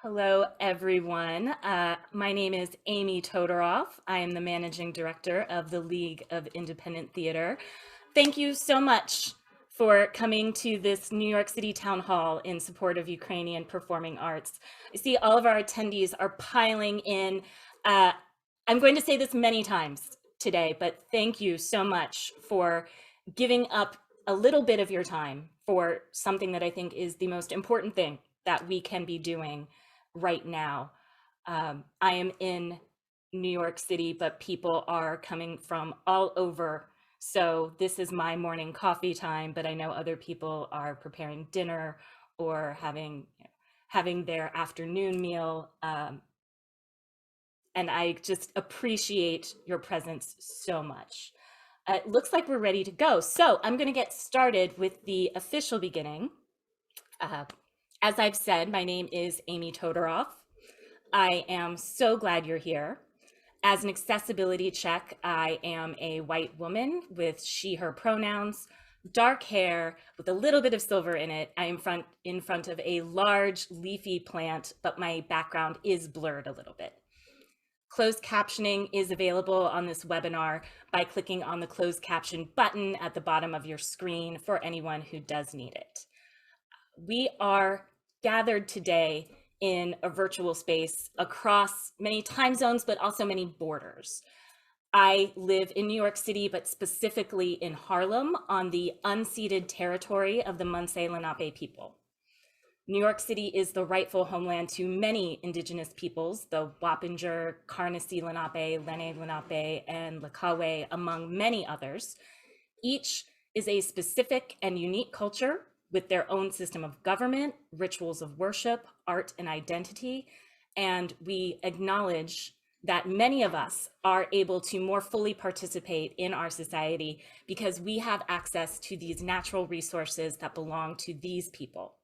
Hello, everyone. My name is Amy Todorov. I am the managing director of the League of Independent Theater. Thank you so much for coming to this New York City Town Hall in support of Ukrainian performing arts. I see all of our attendees are piling in. I'm going to say this many times today, but thank you so much for giving up a little bit of your time for something that I think is the most important thing that we can be doing right now. I am in New York City, but people are coming from all over. So this is my morning coffee time, but I know other people are preparing dinner or having their afternoon meal. And I just appreciate your presence so much. It looks like we're ready to go. So I'm going to get started with the official beginning. As I've said, my name is Amy Todorov. I am so glad you're here. As an accessibility check, I am a white woman with she, her pronouns, dark hair with a little bit of silver in it. I am in front of a large leafy plant, but my background is blurred a little bit. Closed captioning is available on this webinar by clicking on the closed caption button at the bottom of your screen for anyone who does need it. We are gathered today in a virtual space across many time zones, but also many borders. I live in New York City, but specifically in Harlem on the unceded territory of the Munsee Lenape people. New York City is the rightful homeland to many indigenous peoples, the Wappinger, Carnacy Lenape, Lenni Lenape, and Lakawe, among many others. Each is a specific and unique culture with their own system of government, rituals of worship, art, and identity. And we acknowledge that many of us are able to more fully participate in our society because we have access to these natural resources that belong to these people.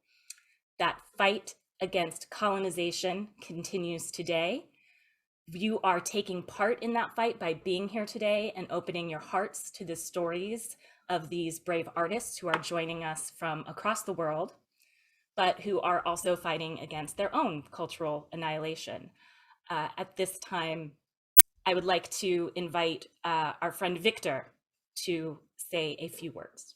That fight against colonization continues today. You are taking part in that fight by being here today and opening your hearts to the stories of these brave artists who are joining us from across the world, but who are also fighting against their own cultural annihilation. At this time, I would like to invite our friend Viktor to say a few words.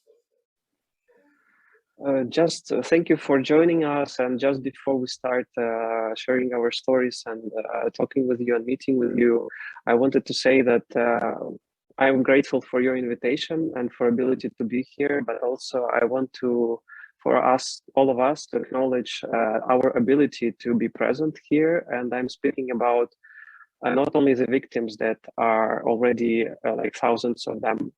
Thank you for joining us. And just before we start sharing our stories and talking with you and meeting with you, I wanted to say that I'm grateful for your invitation and for ability to be here, but also I want to, for us, all of us, to acknowledge our ability to be present here. And I'm speaking about not only the victims that are already like thousands of them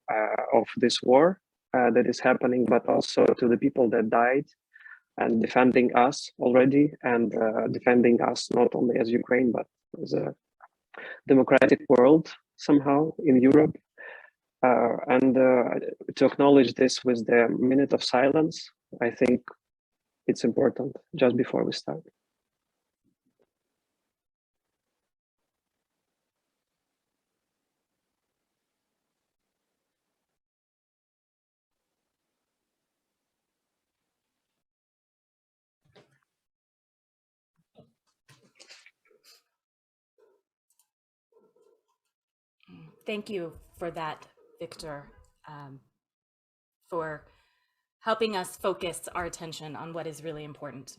of this war that is happening, but also to the people that died and defending us already and defending us not only as Ukraine, but as a democratic world somehow in Europe. And to acknowledge this with the minute of silence, I think it's important just before we start. Thank you for that, Viktor, for helping us focus our attention on what is really important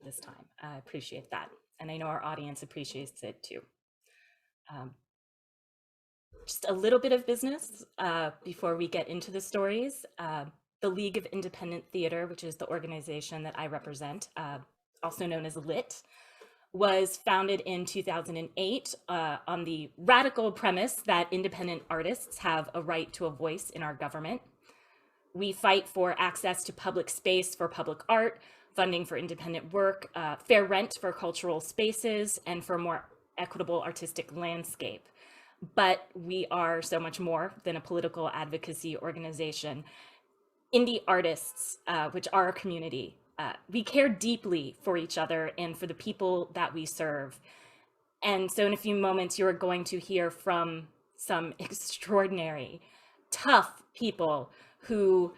this time. I appreciate that. And I know our audience appreciates it too. Just a little bit of business before we get into the stories. The League of Independent Theater, which is the organization that I represent, also known as LIT, was founded in 2008 on the radical premise that independent artists have a right to a voice in our government. We fight for access to public space for public art, funding for independent work, fair rent for cultural spaces, and for a more equitable artistic landscape. But we are so much more than a political advocacy organization. Indie artists, which are a community, we care deeply for each other and for the people that we serve. And so in a few moments, you're going to hear from some extraordinary, tough people who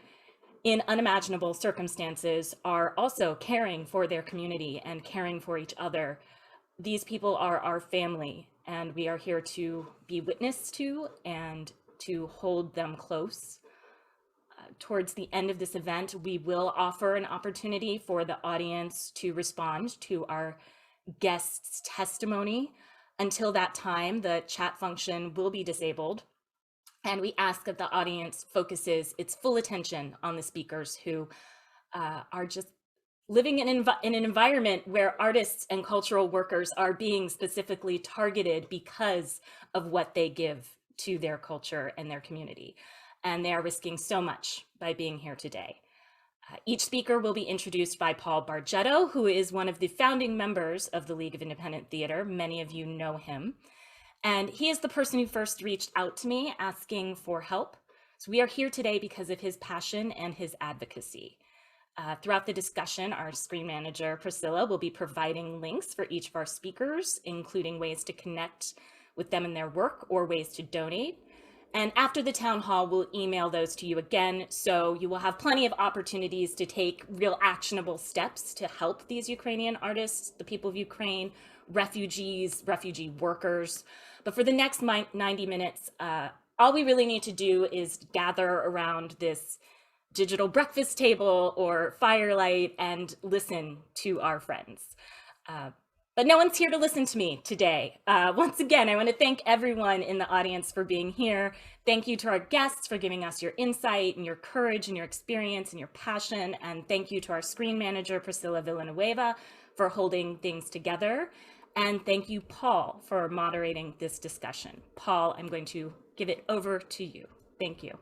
in unimaginable circumstances are also caring for their community and caring for each other. These people are our family, and we are here to be witness to and to hold them close. Towards the end of this event, we will offer an opportunity for the audience to respond to our guests' testimony. Until that time, the chat function will be disabled, and we ask that the audience focuses its full attention on the speakers who are just living in an environment where artists and cultural workers are being specifically targeted because of what they give to their culture and their community. And they are risking so much by being here today. Each speaker will be introduced by Paul Bargetto, who is one of the founding members of the League of Independent Theatre. Many of you know him. And he is the person who first reached out to me asking for help. So we are here today because of his passion and his advocacy. Throughout the discussion, our screen manager, Priscilla, will be providing links for each of our speakers, including ways to connect with them in their work or ways to donate. And after the town hall, we'll email those to you again, so you will have plenty of opportunities to take real actionable steps to help these Ukrainian artists, the people of Ukraine, refugees, refugee workers. But for the next 90 minutes, all we really need to do is gather around this digital breakfast table or firelight and listen to our friends. But no one's here to listen to me today. Once again, I want to thank everyone in the audience for being here. Thank you to our guests for giving us your insight and your courage and your experience and your passion. And thank you to our screen manager, Priscilla Villanueva, for holding things together. And thank you, Paul, for moderating this discussion. Paul, I'm going to give it over to you. Thank you.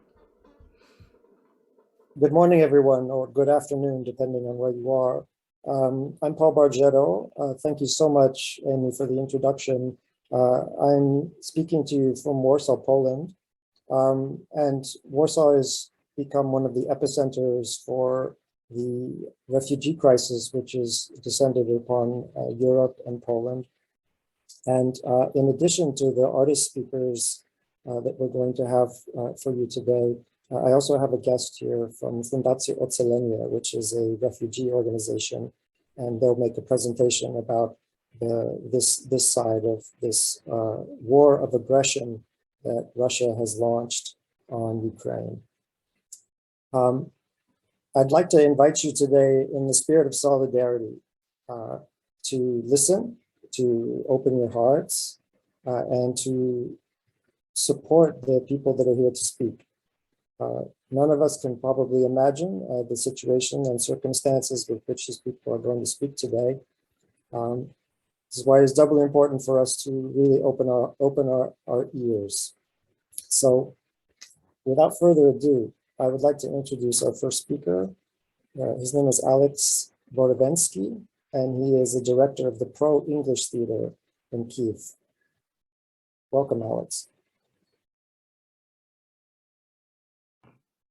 Good morning, everyone, or good afternoon, depending on where you are. I'm Paul Bargetto. Thank you so much, Amy, for the introduction. I'm speaking to you from Warsaw, Poland. And Warsaw has become one of the epicenters for the refugee crisis, which is descended upon Europe and Poland. And in addition to the artist speakers that we're going to have for you today, I also have a guest here from Fundacje Ocalenie, which is a refugee organization, and they'll make a presentation about this side of this war of aggression that Russia has launched on Ukraine. I'd like to invite you today in the spirit of solidarity to listen, to open your hearts, and to support the people that are here to speak. None of us can probably imagine the situation and circumstances with which these people are going to speak today. This is why it's doubly important for us to really open our ears. So without further ado, I would like to introduce our first speaker. His name is Alex Borovenskiy, and he is the director of the ProEnglish Theatre in Kyiv. Welcome, Alex.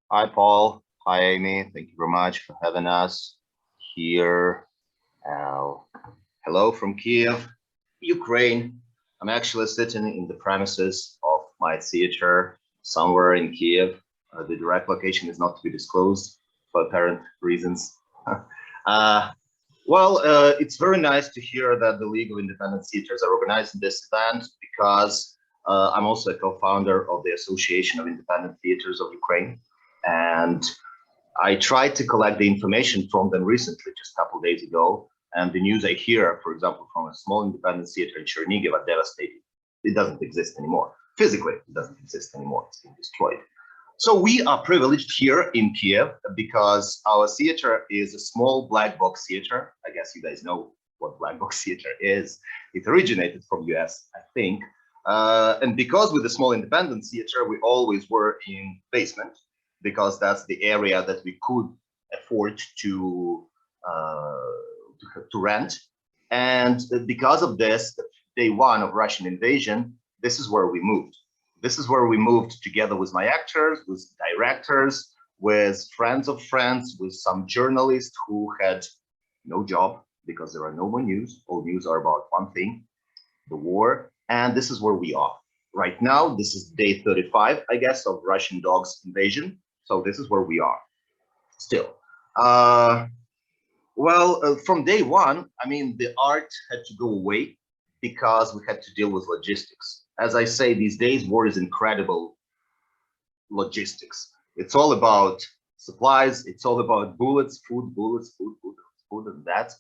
Hi, Paul. Hi, Amy. Thank you very much for having us here. Hello from Kyiv, Ukraine. I'm actually sitting in the premises of my theater somewhere in Kyiv. The direct location is not to be disclosed for apparent reasons. It's very nice to hear that the League of Independent Theatres are organizing this event, because I'm also a co-founder of the Association of Independent Theatres of Ukraine. And I tried to collect the information from them recently, just a couple of days ago. And the news I hear, for example, from a small independent theater in Chernihiv are devastating. It doesn't exist anymore. Physically, it doesn't exist anymore. It's been destroyed. So we are privileged here in Kyiv because our theater is a small black box theater. I guess you guys know what black box theater is. It originated from US, I think. And because with a small independent theater, we always were in basement, because that's the area that we could afford to rent. And because of this, day one of Russian invasion, this is where we moved. This is where we moved together with my actors, with directors, with friends of friends, with some journalists who had no job because there are no more news. All news are about one thing, the war. And this is where we are. Right now, this is day 35, I guess, of Russian dogs invasion. So this is where we are. still. From day one, I mean, the art had to go away because we had to deal with logistics. As I say, these days, war is incredible logistics. It's all about supplies. It's all about bullets, food, and that.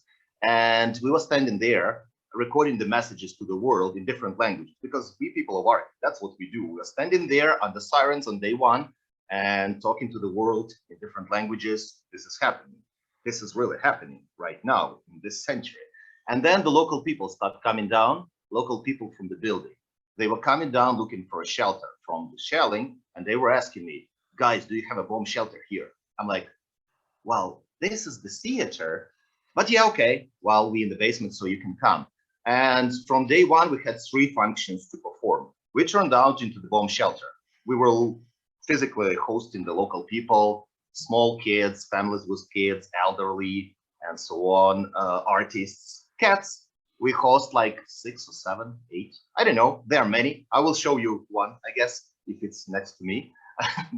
And we were standing there recording the messages to the world in different languages because we people of art, that's what we do. We are standing there under sirens on day one and talking to the world in different languages. This is happening. This is really happening right now in this century. And then the local people start coming down, local people from the building. They were coming down looking for a shelter from the shelling, and they were asking me, guys, do you have a bomb shelter here? I'm like, well, this is the theater, but yeah, okay, well, we in the basement, so you can come. And from day one, we had 3 functions to perform. We turned out into the bomb shelter. We were physically hosting the local people, small kids, families with kids, elderly, and so on, artists, cats. We host like 6 or 7, 8. I don't know. There are many. I will show you one, I guess, if it's next to me,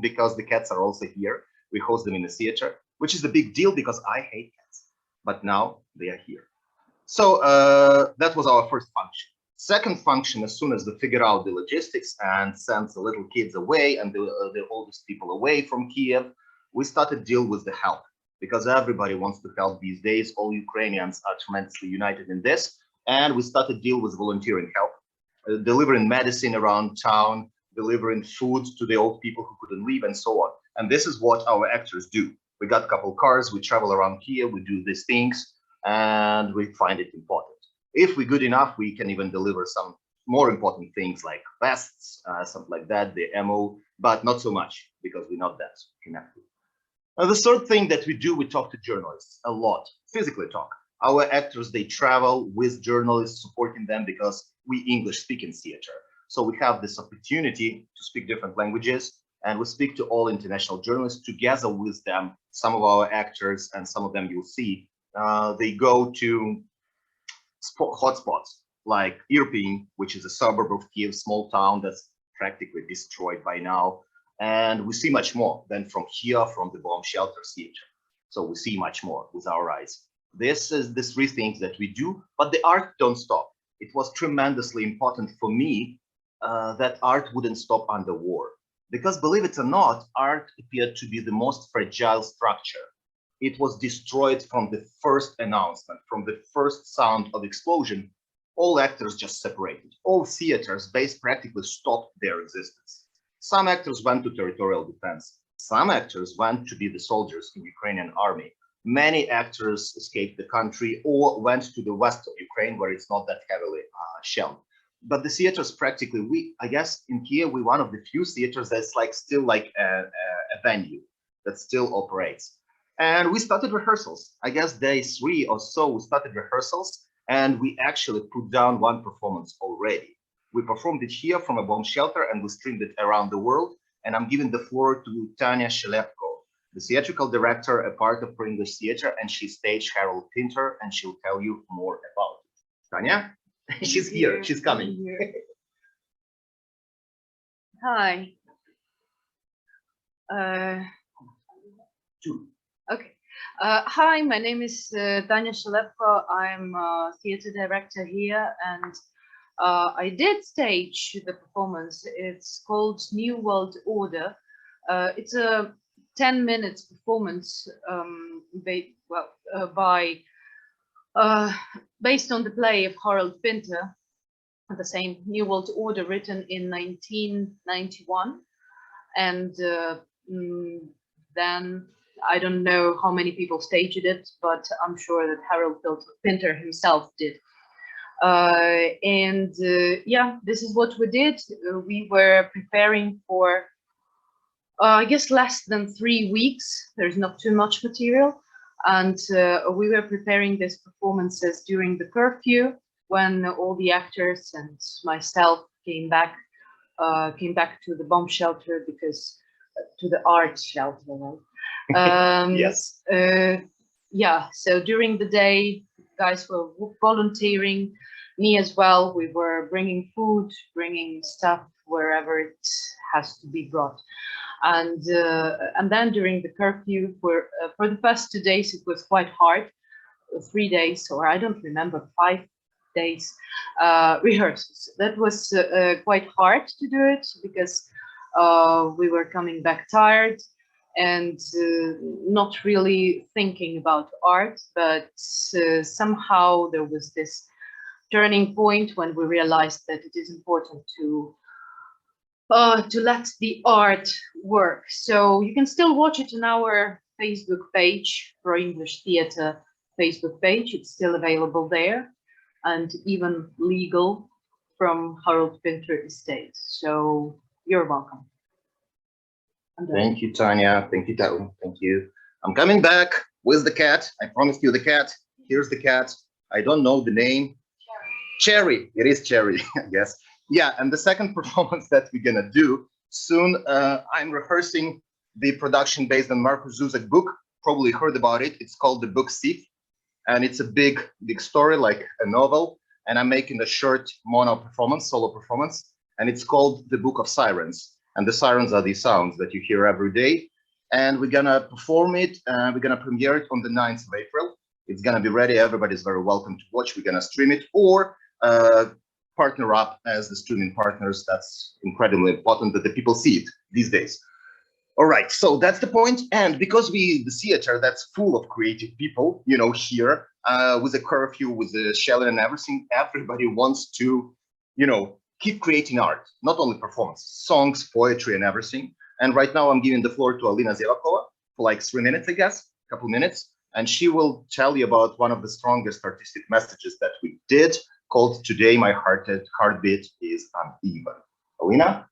because the cats are also here. We host them in the theater, which is a big deal because I hate cats, but now they are here. So that was our first function. Second function, as soon as we figure out the logistics and send the little kids away and the oldest people away from Kiev, we started deal with the help because everybody wants to help these days. All Ukrainians are tremendously united in this. And we started deal with volunteering help, delivering medicine around town, delivering food to the old people who couldn't leave and so on. And this is what our actors do. We got a couple of cars, we travel around Kiev, we do these things, and we find it important. If we're good enough, we can even deliver some more important things like vests, something like that, the ammo, but not so much because we're not that connected. The third thing that we do, we talk to journalists a lot, physically talk. Our actors, they travel with journalists, supporting them because we English speak in theater. So we have this opportunity to speak different languages, and we speak to all international journalists together with them. Some of our actors and some of them you'll see, they go to hotspots like Irpin, which is a suburb of Kiev, small town that's practically destroyed by now. And we see much more than from here, from the bomb shelter theater. So we see much more with our eyes. This is the 3 things that we do, but the art don't stop. It was tremendously important for me that art wouldn't stop under war. Because believe it or not, art appeared to be the most fragile structure. It was destroyed from the first announcement, from the first sound of explosion. All actors just separated. All theaters practically stopped their existence. Some actors went to territorial defense. Some actors went to be the soldiers in Ukrainian army. Many actors escaped the country or went to the west of Ukraine where it's not that heavily shelled. But the theaters practically, I guess in Kiev, we're one of the few theaters that's still like a venue that still operates. And we started rehearsals. I guess day 3 or so, we started rehearsals and we actually put down 1 performance already. We performed it here from a bomb shelter and we streamed it around the world. And I'm giving the floor to Tanya Shelepko, the theatrical director, a part of ProEnglish Theatre, and she staged Harold Pinter, and she'll tell you more about it. Tanya, she's here, she's coming. Hi. Okay. Hi, my name is Tanya Shelepko. I'm a theatre director here, and I did stage the performance. It's called New World Order. It's a 10 minutes performance based on the play of Harold Pinter, the same New World Order, written in 1991. And then I don't know how many people staged it, but I'm sure that Harold Pinter himself did. Yeah, this is what we did. We were preparing for I guess less than 3 weeks. There's not too much material, and we were preparing these performances during the curfew when all the actors and myself came back to the bomb shelter, because to the art shelter, right? Yes. Yeah, so during the day, guys were volunteering, me as well. We were bringing food, bringing stuff wherever it has to be brought. And then during the curfew, for the first 2 days, it was quite hard. 3 days, or I don't remember, 5 days rehearsals. That was quite hard to do it because we were coming back tired and not really thinking about art, but somehow there was this turning point when we realized that it is important to let the art work. So you can still watch it on our Facebook page, ProEnglish Theatre Facebook page. It's still available there, and even legal from Harold Pinter Estate. So you're welcome. Thank you, Tanya. Thank you, Tao. Thank you. I'm coming back with the cat. I promised you the cat. Here's the cat. I don't know the name. Cherry. It is Cherry, I guess. Yeah, and the second performance that we're gonna do soon, I'm rehearsing the production based on Markus Zusak's book. Probably heard about it. It's called The Book Thief, and it's a big story, like a novel. And I'm making a short mono performance, solo performance, and it's called The Book of Sirens. And the sirens are these sounds that you hear every day. And we're gonna perform it. We're gonna premiere it on the 9th of April. It's gonna be ready. Everybody's very welcome to watch. We're gonna stream it or partner up as the streaming partners. That's incredibly important that the people see it these days. All right, so that's the point. And because the theater that's full of creative people, you know, here with the curfew, with the shelling and everything, everybody wants to, you know, keep creating art, not only performance, songs, poetry, and everything. And right now I'm giving the floor to Alina Zevakova for like 3 minutes, I guess, a couple minutes. And she will tell you about one of the strongest artistic messages that we did, called Today My Heartbeat is Uneven. Alina?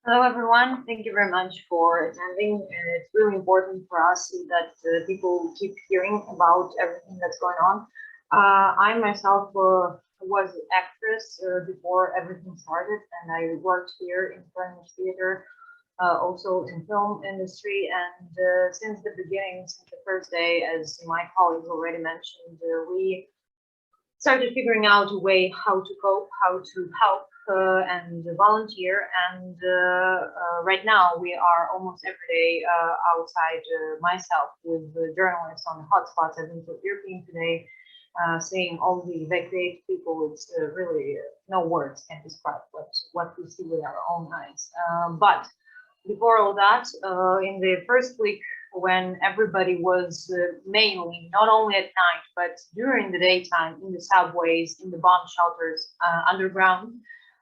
Hello, everyone. Thank you very much for attending. It's really important for us that people keep hearing about everything that's going on. I myself was an actress before everything started, and I worked here in ProEnglish Theatre, also in film industry. And since the beginning, since the first day, as my colleagues already mentioned, we started figuring out a way how to cope, how to help and volunteer. And right now we are almost every day outside myself with journalists on the hotspots. I've been to European today, seeing all the evacuated people. It's really no words can describe what we see with our own eyes. But before all that, in the first week, when everybody was mainly, not only at night, but during the daytime, in the subways, in the bomb shelters, underground,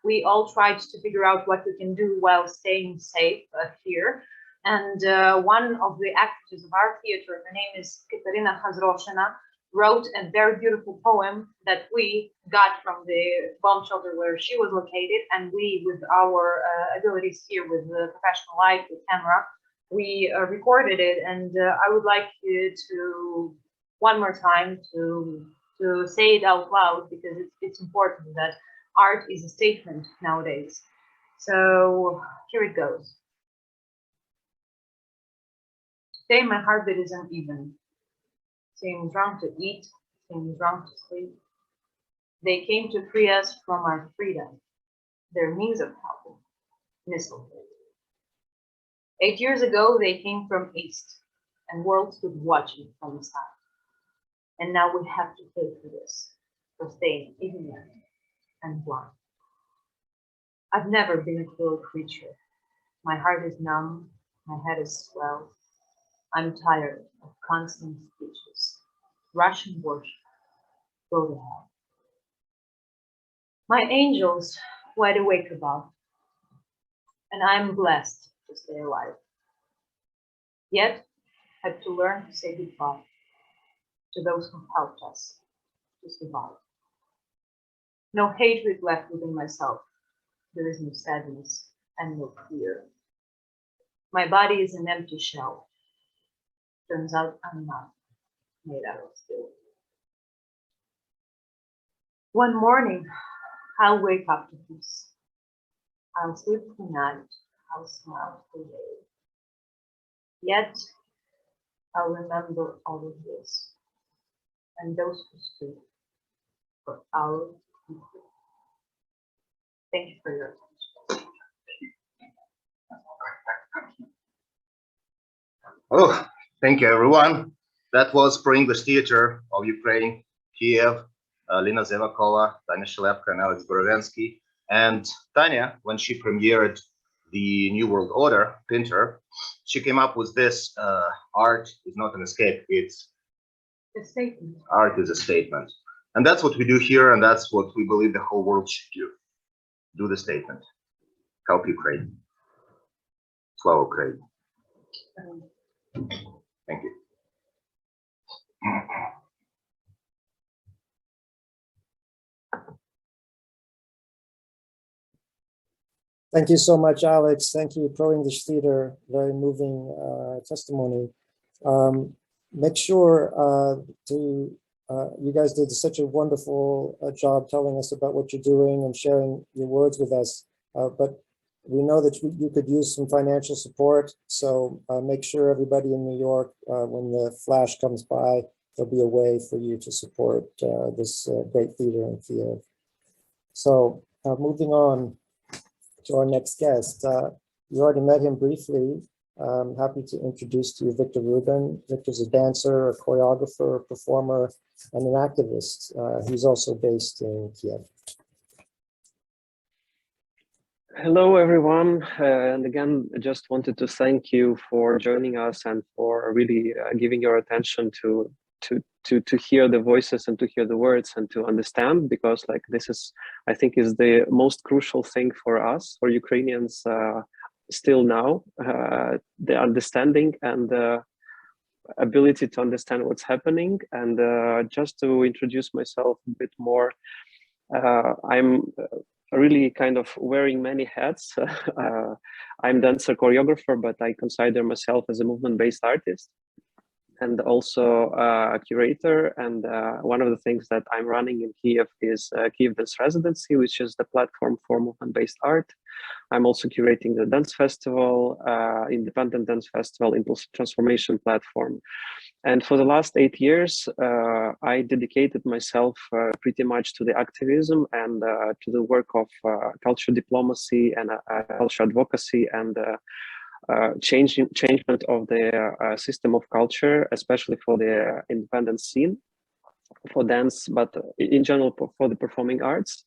we all tried to figure out what we can do while staying safe here. And one of the actresses of our theater, her name is Katerina Khazroshina, wrote a very beautiful poem that we got from the bomb shelter where she was located. And we, with our abilities here with the professional light, with camera, we recorded it. And I would like you to, one more time, to say it out loud, because it's important that art is a statement nowadays. So here it goes. Today my heartbeat is uneven. Seem drunk to eat, seem drunk to sleep. They came to free us from our freedom. Their means of helping, mistletoe. 8 years ago they came from east, and world stood watching from the side. And now we have to pay for this, for staying ignorant and blind. I've never been a cruel creature. My heart is numb, my head is swelled. I'm tired of constant speeches, Russian worship, go to hell. My angels wide awake above, and I'm blessed to stay alive. Yet, I had to learn to say goodbye to those who helped us to survive. No hatred left within myself. There is no sadness and no fear. My body is an empty shell. Turns out I'm not made out of steel. One morning, I'll wake up to peace. I'll sleep tonight. I'll smile for day. Yet, I'll remember all of this and those who stood for our people. Thank you for your attention. Oh, thank you, everyone. That was ProEnglish Theatre of Ukraine, Kiev, Lina Zevakova, Tanya Shilepka, and Alex Borovenskiy. And Tanya, when she premiered the New World Order, Pinter, she came up with this, art is not an escape, it's A statement. art is a statement. And that's what we do here, and that's what we believe the whole world should do. Do the statement. Help Ukraine. Slava Ukraine. Thank you. Thank you so much, Alex. Thank you, ProEnglish Theatre. Very moving testimony. Make sure you guys did such a wonderful job telling us about what you're doing and sharing your words with us. But we know that you could use some financial support. So make sure everybody in New York, when the flash comes by, there'll be a way for you to support this great theater in Kiev. So moving on to our next guest. You already met him briefly. I'm happy to introduce to you Viktor Ruban. Viktor's a dancer, a choreographer, a performer, and an activist. He's also based in Kiev. Hello, everyone. And again, I just wanted to thank you for joining us and for really giving your attention to hear the voices and to hear the words and to understand, because like this is, I think, is the most crucial thing for us, for Ukrainians still now, the understanding and the ability to understand what's happening. And just to introduce myself a bit more, I'm really kind of wearing many hats. I'm dancer choreographer, but I consider myself as a movement-based artist and also a curator. And one of the things that I'm running in Kiev is Kiev Dance Residency, which is the platform for movement-based art. I'm also curating the dance festival, independent dance festival, Impulse Transformation platform. And for the last 8 years, I dedicated myself pretty much to the activism and to the work of culture diplomacy and culture advocacy and changement of the system of culture, especially for the independent scene, for dance, but in general for the performing arts.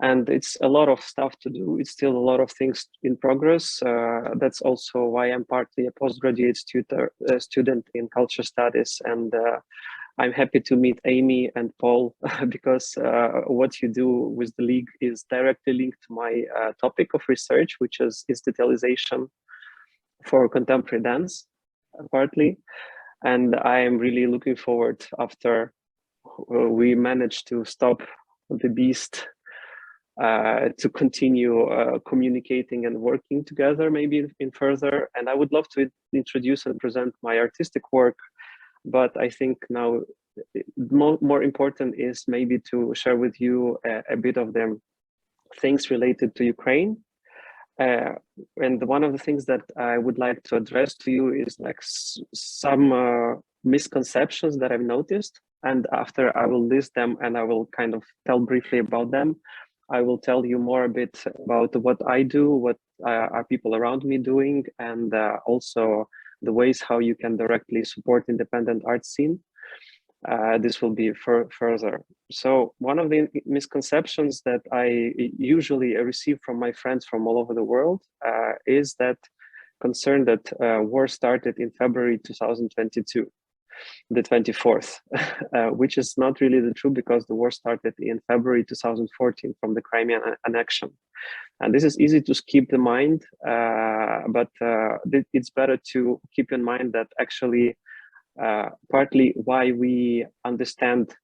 And it's a lot of stuff to do. It's still a lot of things in progress. That's also why I'm partly a postgraduate student in culture studies. And I'm happy to meet Amy and Paul because what you do with the League is directly linked to my topic of research, which is digitalization for contemporary dance, partly. And I am really looking forward, after we managed to stop the beast, to continue communicating and working together, maybe in further. And I would love to introduce and present my artistic work, but I think now more important is maybe to share with you a bit of the things related to Ukraine. And one of the things that I would like to address to you is like some misconceptions that I've noticed. And after I will list them and I will kind of tell briefly about them, I will tell you more a bit about what I do, what are people around me doing, and also the ways how you can directly support independent art scene. This will be further. So one of the misconceptions that I usually receive from my friends from all over the world is that concern that war started in February 2022. The 24th, which is not really the truth, because the war started in February 2014 from the Crimean annexion. And this is easy to keep in mind, but it's better to keep in mind that actually partly why we understand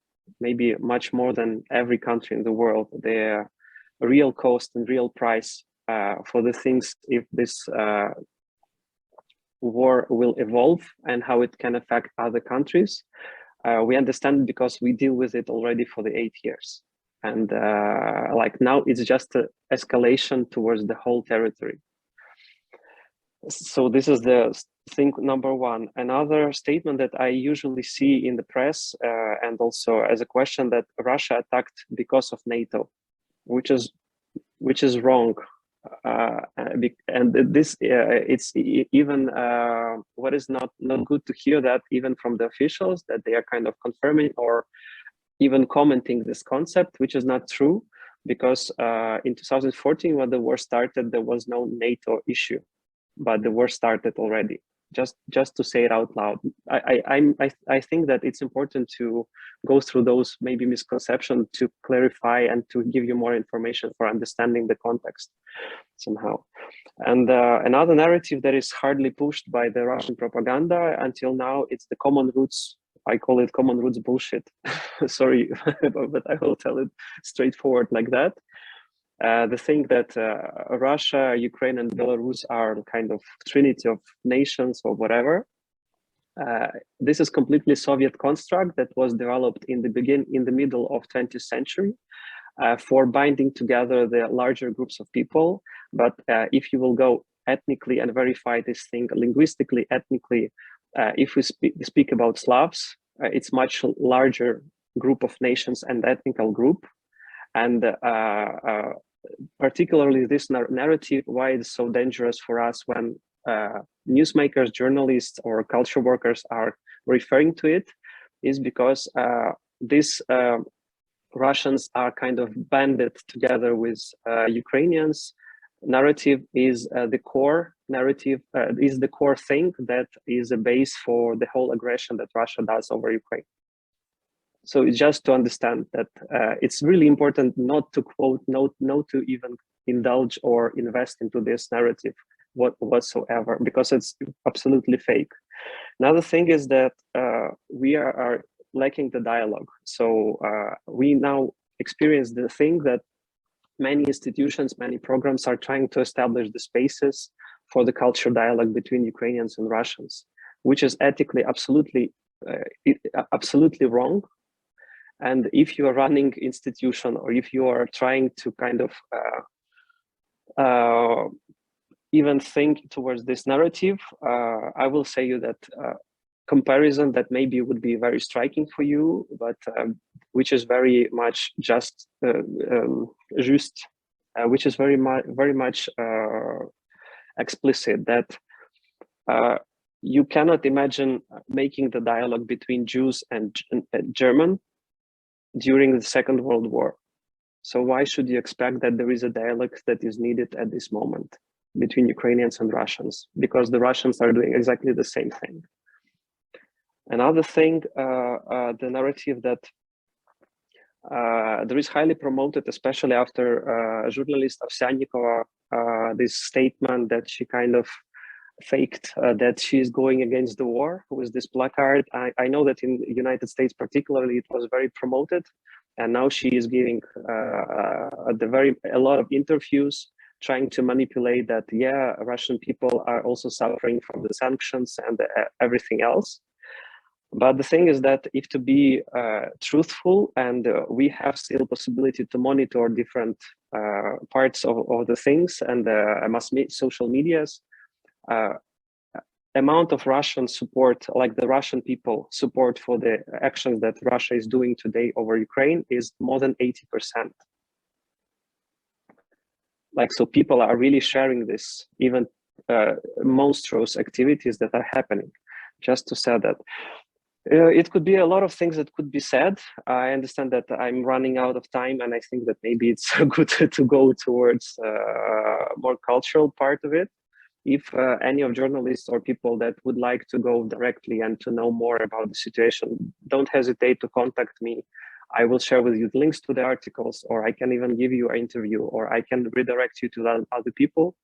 maybe much more than every country in the world the real cost and real price for the things if this war will evolve and how it can affect other countries. We understand because we deal with it already for the 8 years. And like now it's just an escalation towards the whole territory. So this is the thing number one. Another statement that I usually see in the press and also as a question, that Russia attacked because of NATO, which is wrong. and this it's even what is not good to hear that even from the officials, that they are kind of confirming or even commenting this concept, which is not true, because in 2014 when the war started, there was no NATO issue, but the war started already. Just to say it out loud. I think that it's important to go through those maybe misconceptions to clarify and to give you more information for understanding the context somehow. And another narrative that is hardly pushed by the Russian propaganda until now, it's the common roots. I call it common roots bullshit. Sorry, but I will tell it straightforward like that. The thing that Russia, Ukraine, and Belarus are kind of trinity of nations or whatever. This is completely Soviet construct that was developed in the middle of 20th century for binding together the larger groups of people. But if you will go ethnically and verify this thing linguistically, ethnically, if we speak about Slavs, it's much larger group of nations and ethnical group. And particularly this narrative, why it's so dangerous for us when newsmakers, journalists, or culture workers are referring to it, is because these Russians are kind of banded together with Ukrainians. Narrative is the core narrative, is the core thing that is a base for the whole aggression that Russia does over Ukraine. So it's just to understand that it's really important not to quote, not to even indulge or invest into this narrative whatsoever, because it's absolutely fake. Another thing is that we are lacking the dialogue. So we now experience the thing that many institutions, many programs are trying to establish the spaces for the cultural dialogue between Ukrainians and Russians, which is ethically absolutely wrong. And if you are running institution, or if you are trying to kind of even think towards this narrative, I will say you that comparison that maybe would be very striking for you, but which is very much just which is very much explicit, that you cannot imagine making the dialogue between Jews and German during the Second World War. So why should you expect that there is a dialogue that is needed at this moment between Ukrainians and Russians? Because the Russians are doing exactly the same thing. Another thing, the narrative that there is highly promoted, especially after journalist Ovsyannikova, this statement that she kind of faked that she is going against the war with this placard. I know that in the United States particularly, it was very promoted, and now she is giving a lot of interviews trying to manipulate that, yeah, Russian people are also suffering from the sanctions and everything else. But the thing is that if to be truthful, and we have still possibility to monitor different parts of the things and social medias, amount of Russian support, like the Russian people support for the actions that Russia is doing today over Ukraine, is more than 80%. Like, so people are really sharing this, even monstrous activities that are happening. Just to say that it could be a lot of things that could be said. I understand that I'm running out of time, and I think that maybe it's good to go towards more cultural part of it. If any of journalists or people that would like to go directly and to know more about the situation, don't hesitate to contact me. I will share with you the links to the articles, or I can even give you an interview, or I can redirect you to other people.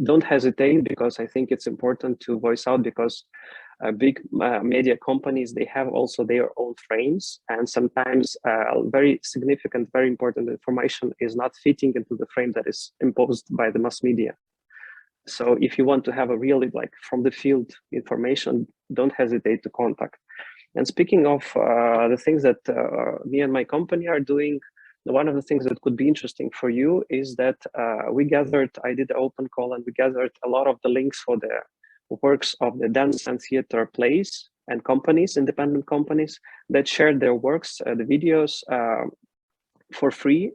Don't hesitate, because I think it's important to voice out, because big media companies, they have also their own frames, and sometimes very significant, very important information is not fitting into the frame that is imposed by the mass media. So if you want to have a really like from the field information, don't hesitate to contact. And speaking of the things that me and my company are doing, one of the things that could be interesting for you is that I did an open call, and we gathered a lot of the links for the works of the dance and theater plays and companies, independent companies that shared their works, the videos, for free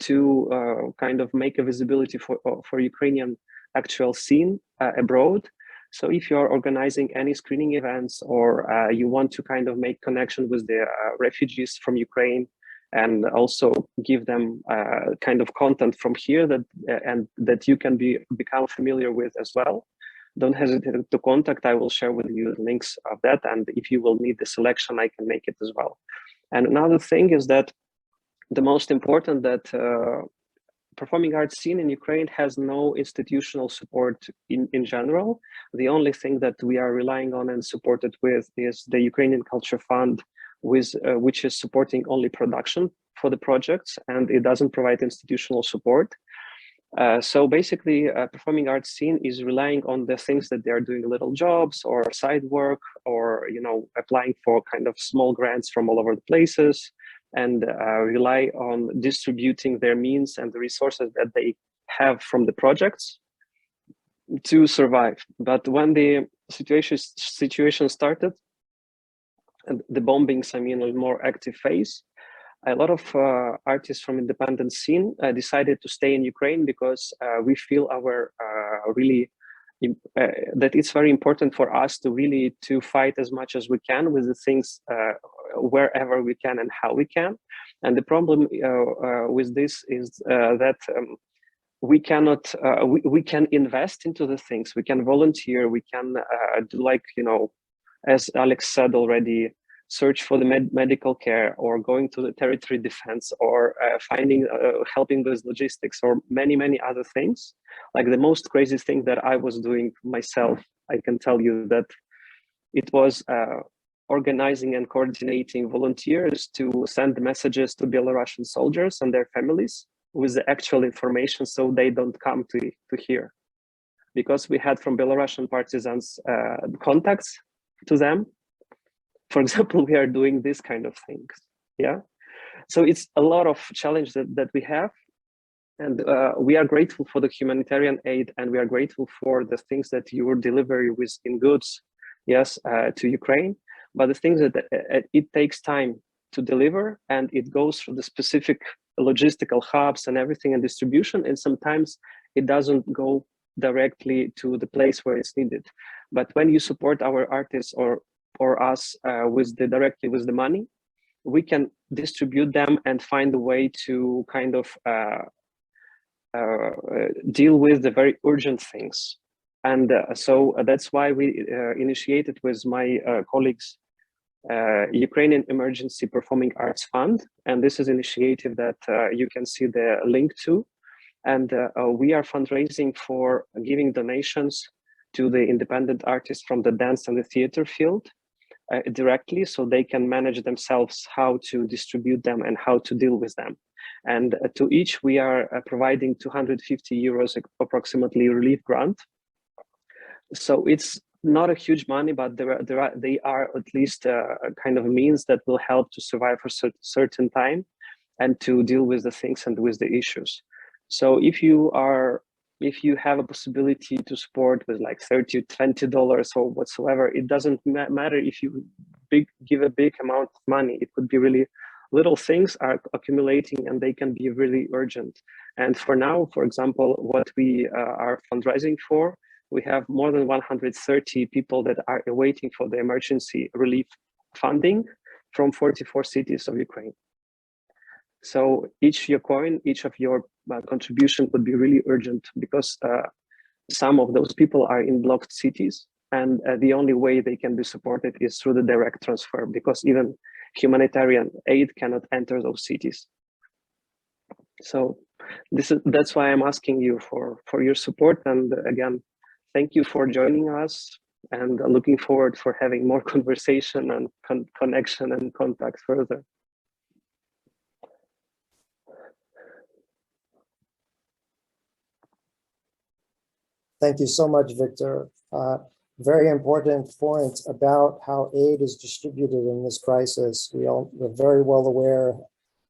to kind of make a visibility for Ukrainian actual scene abroad. So if you're organizing any screening events, or you want to kind of make connection with the refugees from Ukraine, and also give them kind of content from here and that you can become familiar with as well, don't hesitate to contact. I will share with you the links of that, and if you will need the selection, I can make it as well. And another thing is that the most important, that performing arts scene in Ukraine has no institutional support in general. The only thing that we are relying on and supported with is the Ukrainian Culture Fund, which is supporting only production for the projects, and it doesn't provide institutional support. So basically, performing arts scene is relying on the things that they are doing, little jobs or side work, or applying for kind of small grants from all over the places, and rely on distributing their means and the resources that they have from the projects to survive. But when the situation started, and the bombings, I mean, a more active phase, a lot of artists from independent scene decided to stay in Ukraine, because we feel that it's very important for us to fight as much as we can with the things wherever we can and how we can. And the problem with this is that we cannot, we can invest into the things, we can volunteer, we can do, as Alex said already, search for the medical care, or going to the territory defense, or helping with logistics, or many other things. Like the most crazy thing that I was doing myself, I can tell you that it was organizing and coordinating volunteers to send messages to Belarusian soldiers and their families with the actual information, so they don't come to here. Because we had from Belarusian partisans contacts to them. For example, we are doing this kind of things, yeah? So it's a lot of challenge that we have, and we are grateful for the humanitarian aid, and we are grateful for the things that you deliver with in goods, yes, to Ukraine. But the things that it takes time to deliver, and it goes through the specific logistical hubs and everything and distribution, and sometimes it doesn't go directly to the place where it's needed. But when you support our artists or us directly with the money, we can distribute them and find a way to kind of deal with the very urgent things. And so that's why we initiated with my colleagues Ukrainian Emergency Performing Arts Fund. And this is an initiative that you can see the link to. And we are fundraising for giving donations to the independent artists from the dance and the theater field directly, so they can manage themselves how to distribute them and how to deal with them. And to each, we are providing 250 euros approximately relief grant. So it's not a huge money, but they are at least a kind of means that will help to survive for a certain time and to deal with the things and with the issues. So if you have a possibility to support with like $30, $20 or whatsoever, it doesn't matter if you give a big amount of money. It could be really little things are accumulating, and they can be really urgent. And for now, for example, what we are fundraising for, we have more than 130 people that are waiting for the emergency relief funding from 44 cities of Ukraine. So each of your contribution would be really urgent, because some of those people are in blocked cities, and the only way they can be supported is through the direct transfer, because even humanitarian aid cannot enter those cities. So that's why I'm asking you for your support. And again, thank you for joining us, and looking forward for having more conversation and connection and contact further. Thank you so much, Viktor. Very important point about how aid is distributed in this crisis. We're very well aware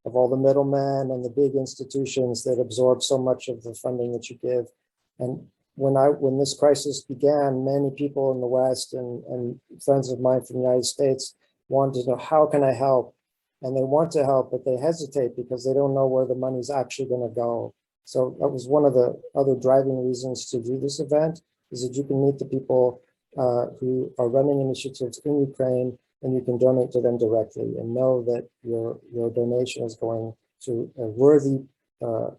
of all the middlemen and the big institutions that absorb so much of the funding that you give. And when this crisis began, many people in the West and friends of mine from the United States wanted to know, how can I help? and they want to help, but they hesitate because they don't know where the money's actually going to go. So that was one of the other driving reasons to do this event, is that you can meet the people who are running initiatives in Ukraine, and you can donate to them directly and know that your donation is going to a worthy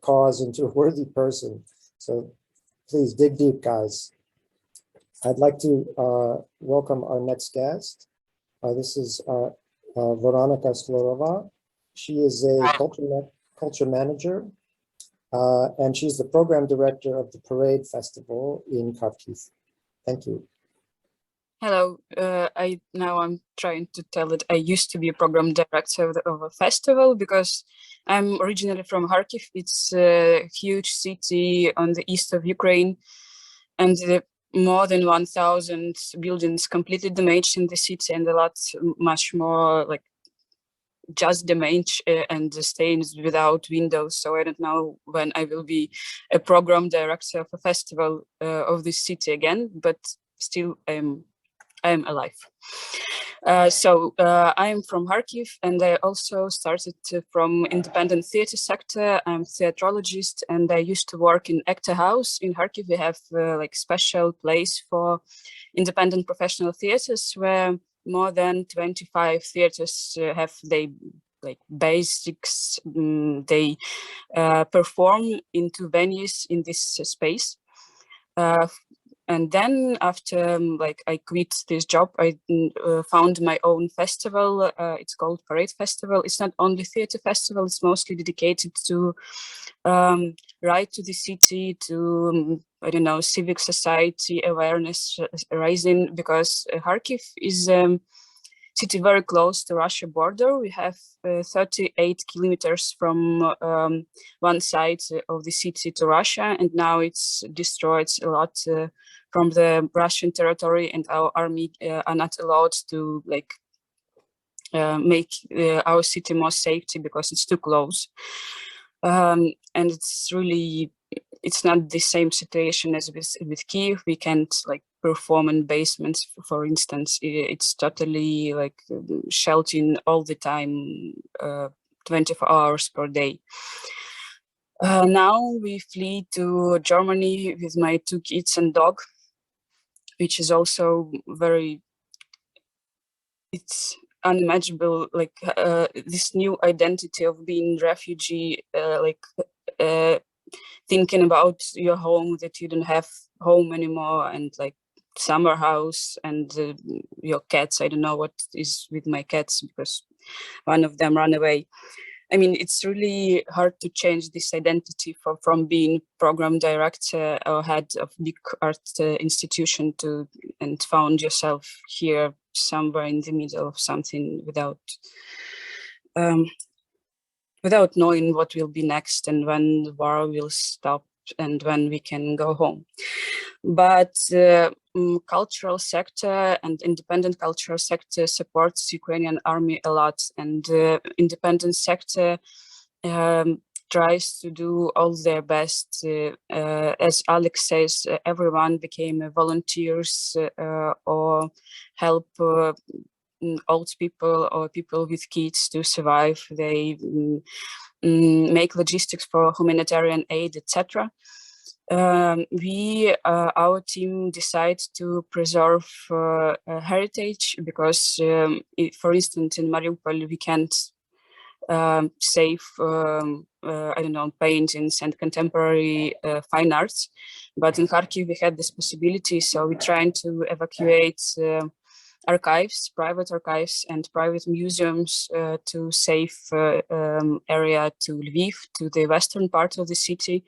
cause and to a worthy person. So please dig deep, guys. I'd like to welcome our next guest. This is Veronika Skliarova. She is a culture manager, and she's the program director of the Parade Festival in Kharkiv. Thank you. Hello, I'm trying to tell that I used to be a program director of a festival because I'm originally from Kharkiv. It's a huge city on the east of Ukraine, and more than 1,000 buildings completely damaged in the city, and a lot much more like just damaged and the stains without windows. So I don't know when I will be a program director of a festival of this city again, but still I'm alive. I am from Kharkiv, and I also started from independent theater sector. I'm theatrologist, and I used to work in Actor House in Kharkiv. We have like special place for independent professional theaters where more than 25 theaters have they like basics. They perform into venues in this space. And then after I quit this job, I found my own festival. It's called Parade Festival. It's not only theater festival, it's mostly dedicated to right to the city, to, I don't know, civic society awareness raising, because Kharkiv is city very close to Russia border. We have 38 kilometers from one side of the city to Russia, and now it's destroyed a lot from the Russian territory, and our army are not allowed to make our city more safety because it's too close. And it's not the same situation as with Kyiv. We can't perform in basements, for instance. It's totally sheltering all the time, 24 hours per day. Now we flee to Germany with my 2 kids and dog, which is also it's unimaginable, this new identity of being refugee, thinking about your home, that you don't have home anymore, and summer house, and your cats. I don't know what is with my cats because one of them ran away. I mean, it's really hard to change this identity from being program director or head of big art institution and found yourself here somewhere in the middle of something without knowing what will be next and when the war will stop and when we can go home. But cultural sector and independent cultural sector supports Ukrainian army a lot, and independent sector tries to do all their best. As Alex says, everyone became volunteers or help old people or people with kids to survive. They make logistics for humanitarian aid, etc. Our team decided to preserve heritage because, for instance, in Mariupol, we can't save, I don't know, paintings and contemporary fine arts. But in Kharkiv, we had this possibility. So we're trying to evacuate archives, private archives and private museums to save area to Lviv, to the western part of the city.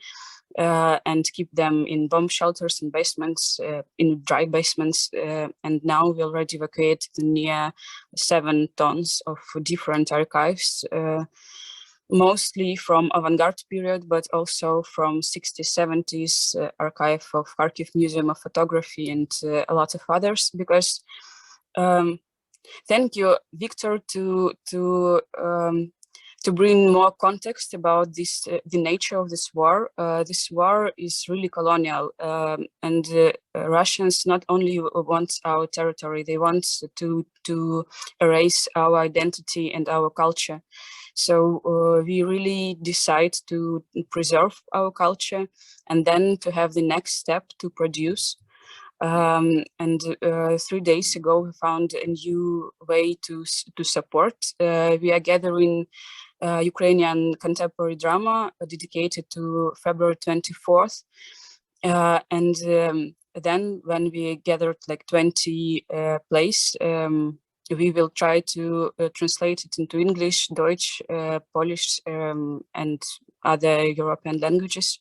And keep them in bomb shelters and basements, in dry basements. And now we already evacuated near 7 tons of different archives, mostly from avant-garde period, but also from 60s, 70s archive of Kharkiv Museum of Photography and a lot of others, because thank you, Viktor, to to bring more context about this, the nature of this war is really colonial, and Russians not only want our territory, they want to erase our identity and our culture. So we really decide to preserve our culture and then to have the next step to produce. 3 days ago, we found a new way to support. We are gathering Ukrainian contemporary drama dedicated to February 24th. Then when we gathered like 20 plays, we will try to translate it into English, Deutsch, Polish, and other European languages.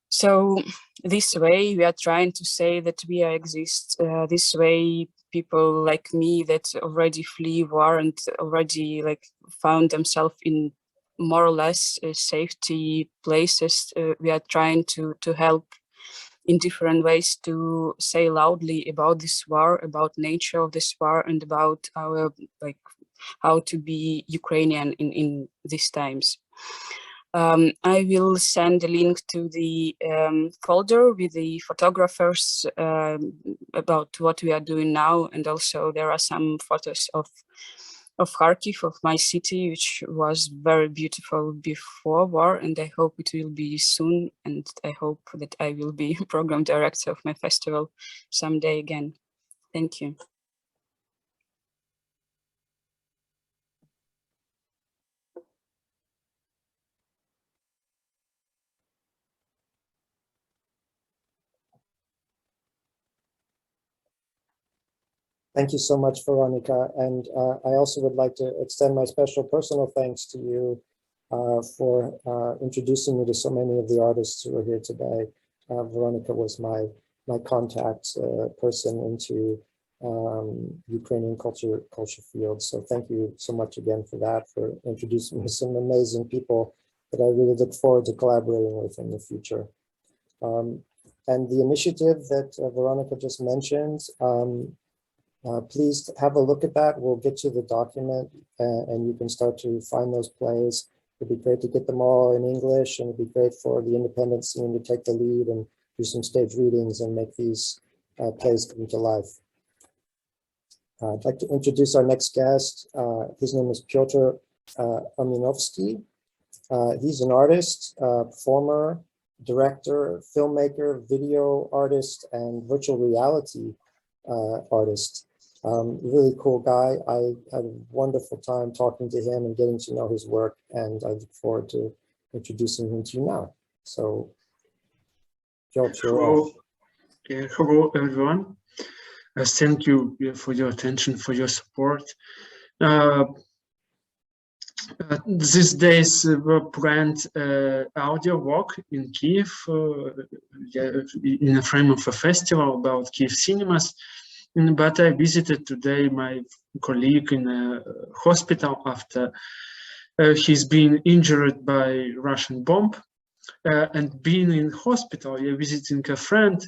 So this way we are trying to say that we exist. This way people like me that already flee war and already like found themselves in more or less safety places, we are trying to help in different ways to say loudly about this war, about nature of this war, and about our like how to be Ukrainian in these times. I will send a link to the folder with the photographers about what we are doing now, and also there are some photos of Kharkiv, of my city, which was very beautiful before war, and I hope it will be soon, and I hope that I will be program director of my festival someday again. Thank you. Thank you so much, Veronika. And I also would like to extend my special personal thanks to you for introducing me to so many of the artists who are here today. Veronika was my contact person into Ukrainian culture field. So thank you so much again for that, for introducing me to some amazing people that I really look forward to collaborating with in the future. And the initiative that Veronika just mentioned, please have a look at that. We'll get you the document and you can start to find those plays. It'd be great to get them all in English, and it'd be great for the independent scene to take the lead and do some stage readings and make these plays come to life. I'd like to introduce our next guest. His name is Piotr Armianowsk. He's an artist, performer, director, filmmaker, video artist, and virtual reality artist. Really cool guy. I had a wonderful time talking to him and getting to know his work, and I look forward to introducing him to you now. So, Piotr, hello everyone. Thank you for your attention, for your support. These days were planned audio walk in Kiev in the frame of a festival about Kiev cinemas. But I visited today my colleague in a hospital after he's been injured by Russian bomb. And being in hospital, visiting a friend,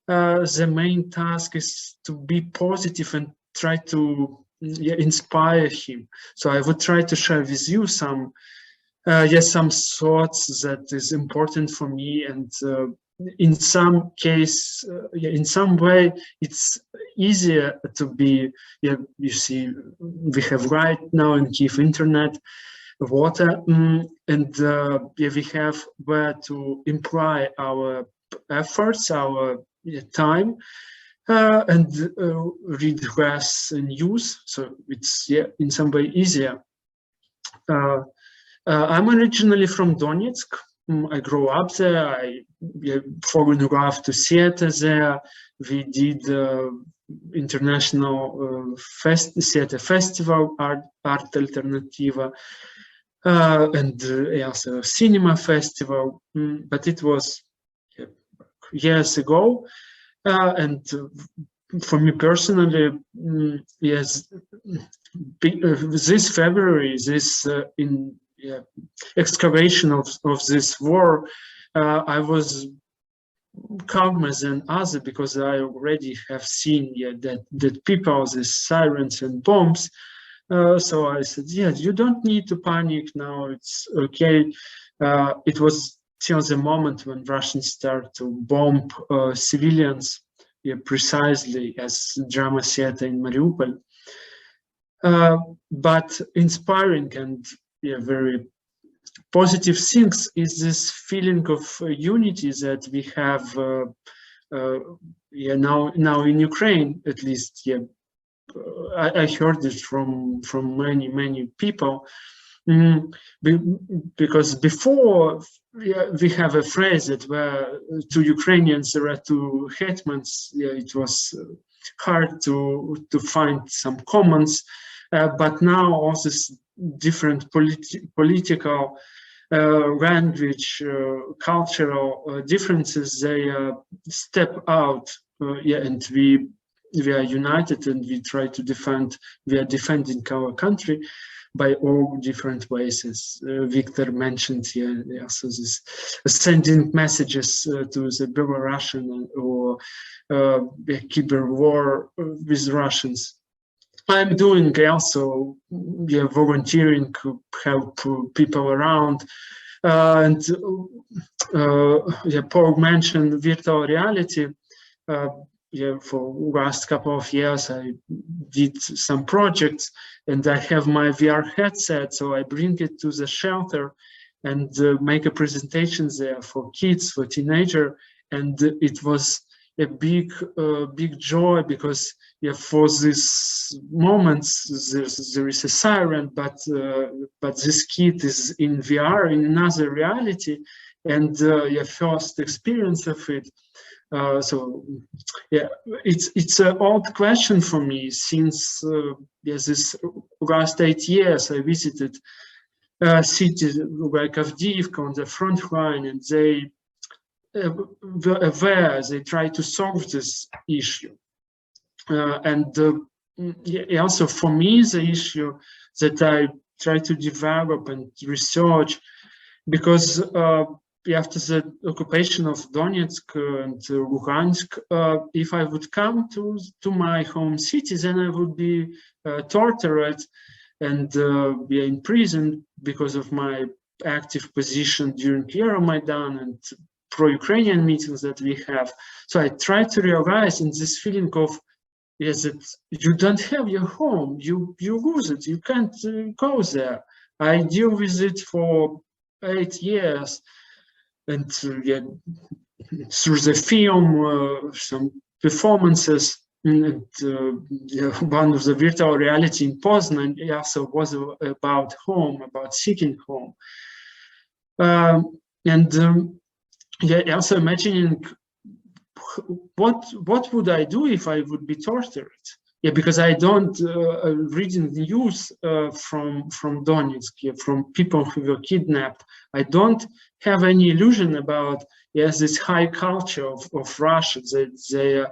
the main task is to be positive and try to inspire him. So I would try to share with you some thoughts that is important for me, and in some case, in some way, it's easier to be. You see, we have right now in Kiev internet, water, and we have where to employ our efforts, our time, and read press and news. So it's in some way easier. I'm originally from Donetsk. I grew up there. I photographed to theater there. We did international theater festival, Art Alternativa, and also cinema festival. But it was years ago, and for me personally, yes, this February, this excavation of this war, I was calmer than others, because I already have seen that people, the sirens and bombs, So I said, yeah, you don't need to panic now. It's okay. It was till the moment when Russians start to bomb civilians, yeah, precisely as drama theater in Mariupol. But inspiring and yeah, very positive things is this feeling of unity that we have yeah, now in Ukraine, at least. Yeah, I heard it from many people. Because before we have a phrase that where to Ukrainians there are two hetmans. Yeah, it was hard to find some commons, but now all these different political, language, cultural differences, they step out. Yeah, and we are united, and we try to defend. We are defending our country by all different ways, as Viktor mentioned here. Also, this sending messages to the Belarusian or cyber war with Russians. I'm doing also volunteering to help people around. And Paul mentioned virtual reality. For last couple of years, I did some projects, and I have my VR headset, so I bring it to the shelter and make a presentation there for kids, for teenagers, and it was a big joy, because for these moments there is a siren, but this kid is in VR, in another reality, and your first experience of it. So yeah, it's an old question for me, since this last 8 years I visited cities like Avdiivka on the front line, and they were aware, they try to solve this issue. And also for me, the issue that I try to develop and research, because after the occupation of Donetsk and Luhansk, if I would come to my home city, then I would be tortured and be imprisoned because of my active position during Euromaidan and pro-Ukrainian meetings that we have. So I try to realize in this feeling of, yes, that you don't have your home, you lose it, you can't go there. I deal with it for 8 years. And yeah, through the film, some performances, and one of the virtual reality in Poznan also was about home, about seeking home. Yeah, also imagining what would I do if I would be tortured? Yeah, because I don't reading the news from Donetsk, from people who were kidnapped. I don't have any illusion about this high culture of Russia, that they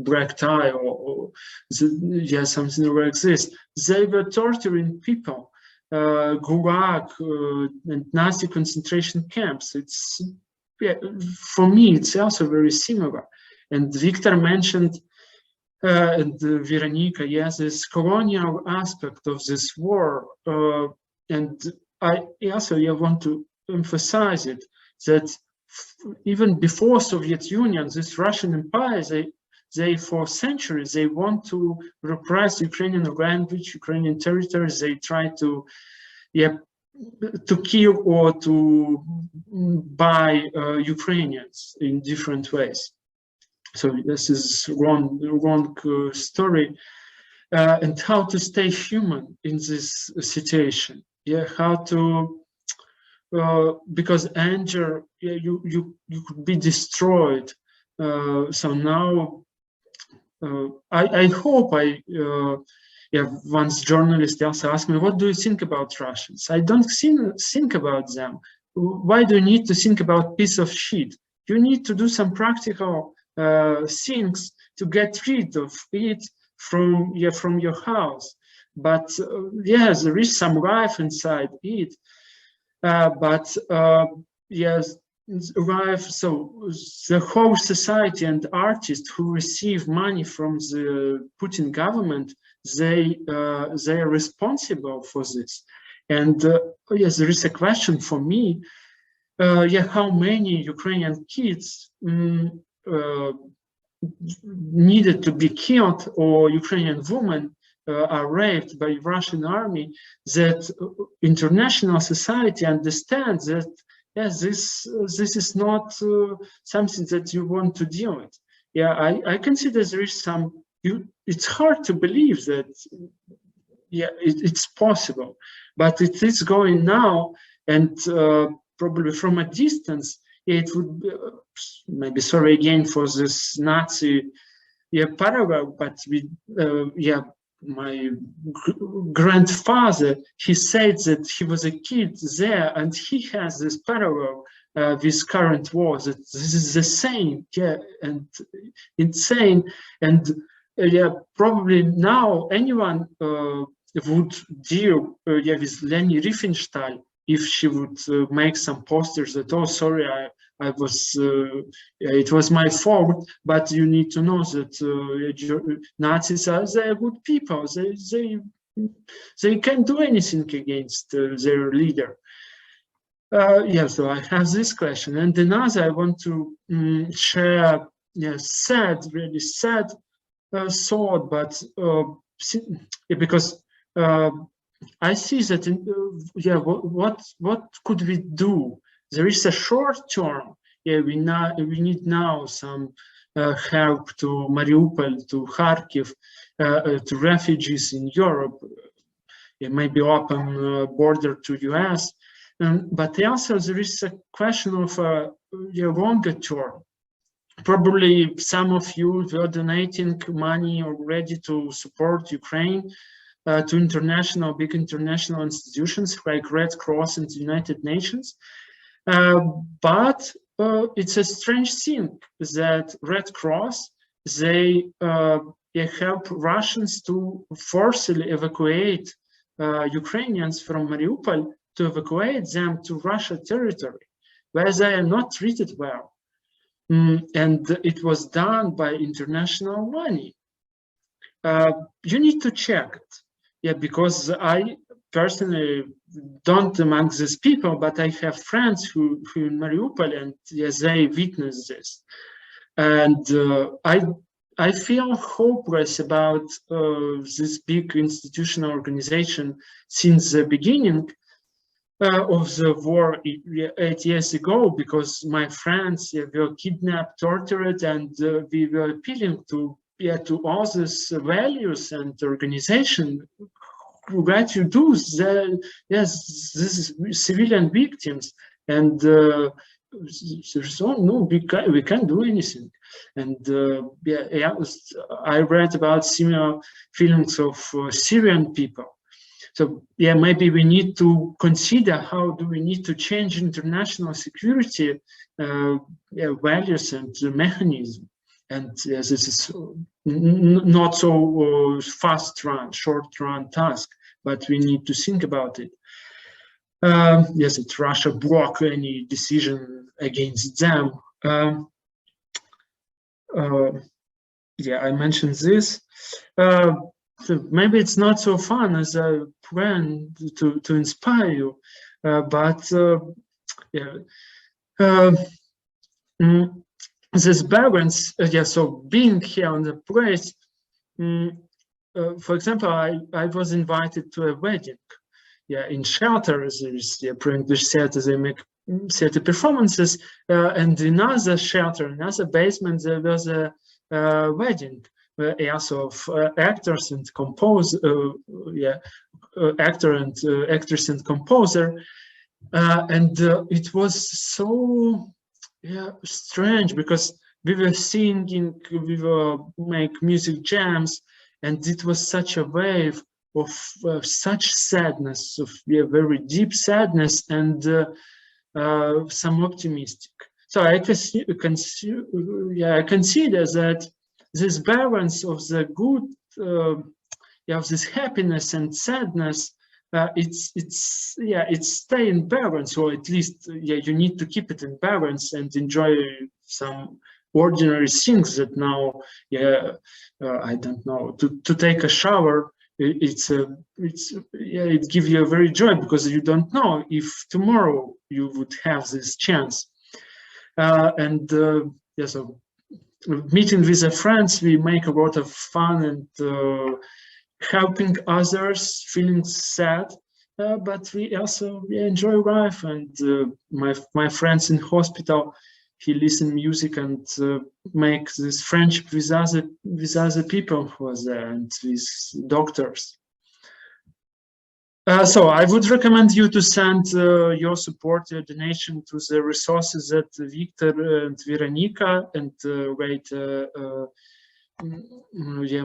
black tie or something like this. They were torturing people, Gulag and Nazi concentration camps. It's for me, it's also very similar. And Viktor mentioned. And Veronika, yes, this colonial aspect of this war, and I also want to emphasize it, that even before Soviet Union, this Russian Empire, they for centuries, they want to repress Ukrainian language, Ukrainian territories. They try to kill or to buy Ukrainians in different ways. So this is wrong story, and how to stay human in this situation. Yeah, how to because anger, you could be destroyed. So now I hope once journalists also ask me, what do you think about Russians? I don't think about them. Why do you need to think about piece of shit? You need to do some practical things to get rid of it from your house. But yes, there is some life inside it. But yes, arrive, so the whole society and artists who receive money from the Putin government, they are responsible for this. And yes, there is a question for me. How many Ukrainian kids needed to be killed, or Ukrainian women are raped by Russian army, that international society understands that yes, this is not something that you want to deal with. Yeah, I consider there is some. It's hard to believe that. Yeah, it's possible, but it is going now, and probably from a distance. It would be, maybe sorry again for this Nazi parallel, but my grandfather, he said that he was a kid there, and he has this parallel with current war, that this is the same, and insane, and probably now anyone would deal with Leni Riefenstahl if she would make some posters that, oh, sorry, I was, it was my fault, but you need to know that Nazis they're good people. They can't do anything against their leader. So I have this question. And another, I want to share really sad thought, but because I see that what could we do? There is a short term. We need now some help to Mariupol, to Kharkiv, to refugees in Europe. It may be open border to US, but also there is a question of a longer term. Probably some of you were donating money already to support Ukraine. To big international institutions like Red Cross and the United Nations. But it's a strange thing that Red Cross, they help Russians to forcibly evacuate Ukrainians from Mariupol, to evacuate them to Russia territory, where they are not treated well. And it was done by international money. You need to check it. Yeah, because I personally don't among these people, but I have friends who in Mariupol, and yes, they witness this. And I feel hopeless about this big institutional organization since the beginning of the war 8 years ago, because my friends were kidnapped, tortured, and we were appealing to all these values and organization. What you do, yes, this is civilian victims, and there's we can't do anything. And I read about similar feelings of Syrian people. So maybe we need to consider how do we need to change international security values and mechanism. And this is not so short-run task, but we need to think about it. Yes, that Russia block any decision against them. I mentioned this. So maybe it's not so fun as I planned to inspire you, but this balance, so being here on the place, for example, I was invited to a wedding. In shelters, there is ProEnglish Theatre, they make theatre performances, and in another shelter, another basement, there was a wedding of actors and actor and actress and composer, and it was so strange because we were singing, we were make music jams, and it was such a wave of such sadness, of very deep sadness, and some optimistic. So I consider that this balance of the good, of this happiness and sadness, it's stay in balance, or at least you need to keep it in balance and enjoy some ordinary things that now I don't know, to take a shower. It gives you a very joy, because you don't know if tomorrow you would have this chance. So meeting with the friends, we make a lot of fun and helping others, feeling sad, but we also enjoy life. And my friends in hospital, he listen music and make this friendship with other people who are there, and with doctors. So I would recommend you to send your support, your donation, to the resources that Viktor and Veronika and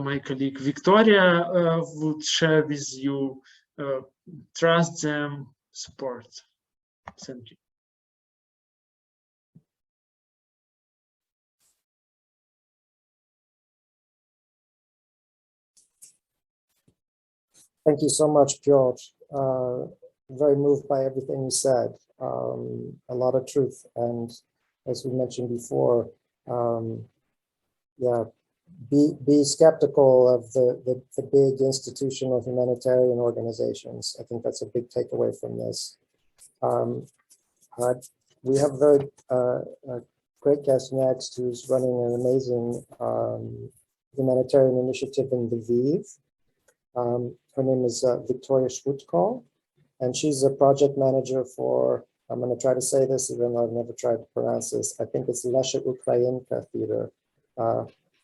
my colleague Viktoria would share with you. Trust them, support. Thank you. Thank you so much, Piotr. Very moved by everything you said. A lot of truth, and as we mentioned before, be skeptical of the big institutional humanitarian organizations. I think that's a big takeaway from this. We have a very great guest next, who's running an amazing humanitarian initiative in Lviv. Her name is Viktoria Shvydko, and she's a project manager for, I'm going to try to say this even though I've never tried to pronounce this, I think it's Lesia Ukrainka Theatre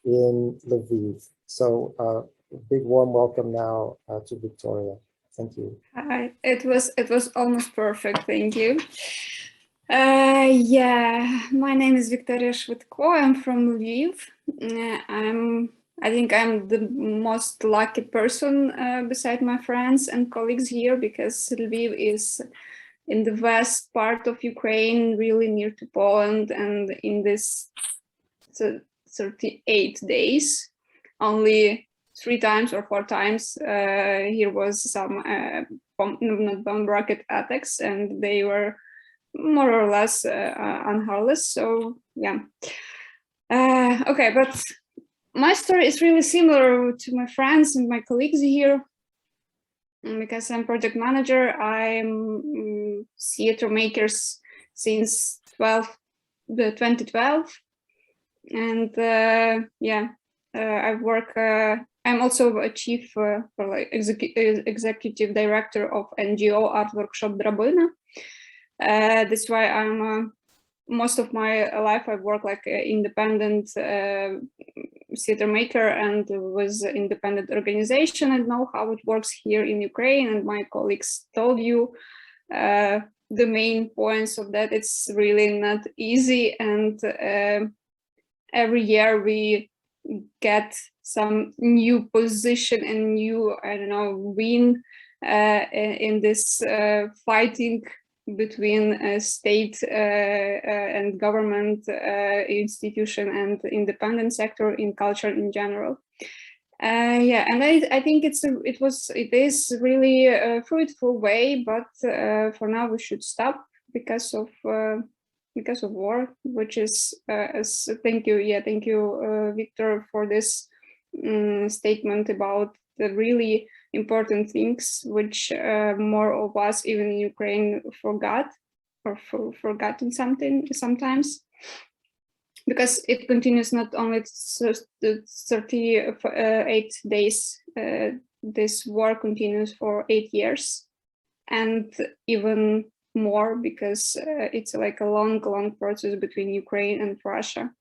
in Lviv. So big warm welcome now to Viktoria. Thank you. Hi, it was almost perfect, thank you. Yeah, my name is Viktoria Shvydko. I'm from Lviv. I think I'm the most lucky person beside my friends and colleagues here, because Lviv is in the west part of Ukraine, really near to Poland, and in this 38 days, only 3 times or 4 times here was some not bomb rocket attacks, and they were more or less unharmless. So yeah, okay, but my story is really similar to my friends and my colleagues here, because I'm project manager. I'm theater makers since 2012, and I work. I'm also a chief executive director of NGO Art Workshop Drabina. That's why I'm most of my life I've worked like an independent theater maker and with independent organization, and know how it works here in Ukraine. And my colleagues told you the main points of that. It's really not easy, and every year we get some new position and new, I don't know, win in this fighting between state and government institution and independent sector in culture in general. Yeah, and I think it is really a fruitful way, but for now we should stop because of war, which is thank you Viktor for this statement about the really important things which more of us even in Ukraine forgot or forgotten sometimes, because it continues not only the 38 days, this war continues for 8 years and even more, because it's like a long process between Ukraine and Russia,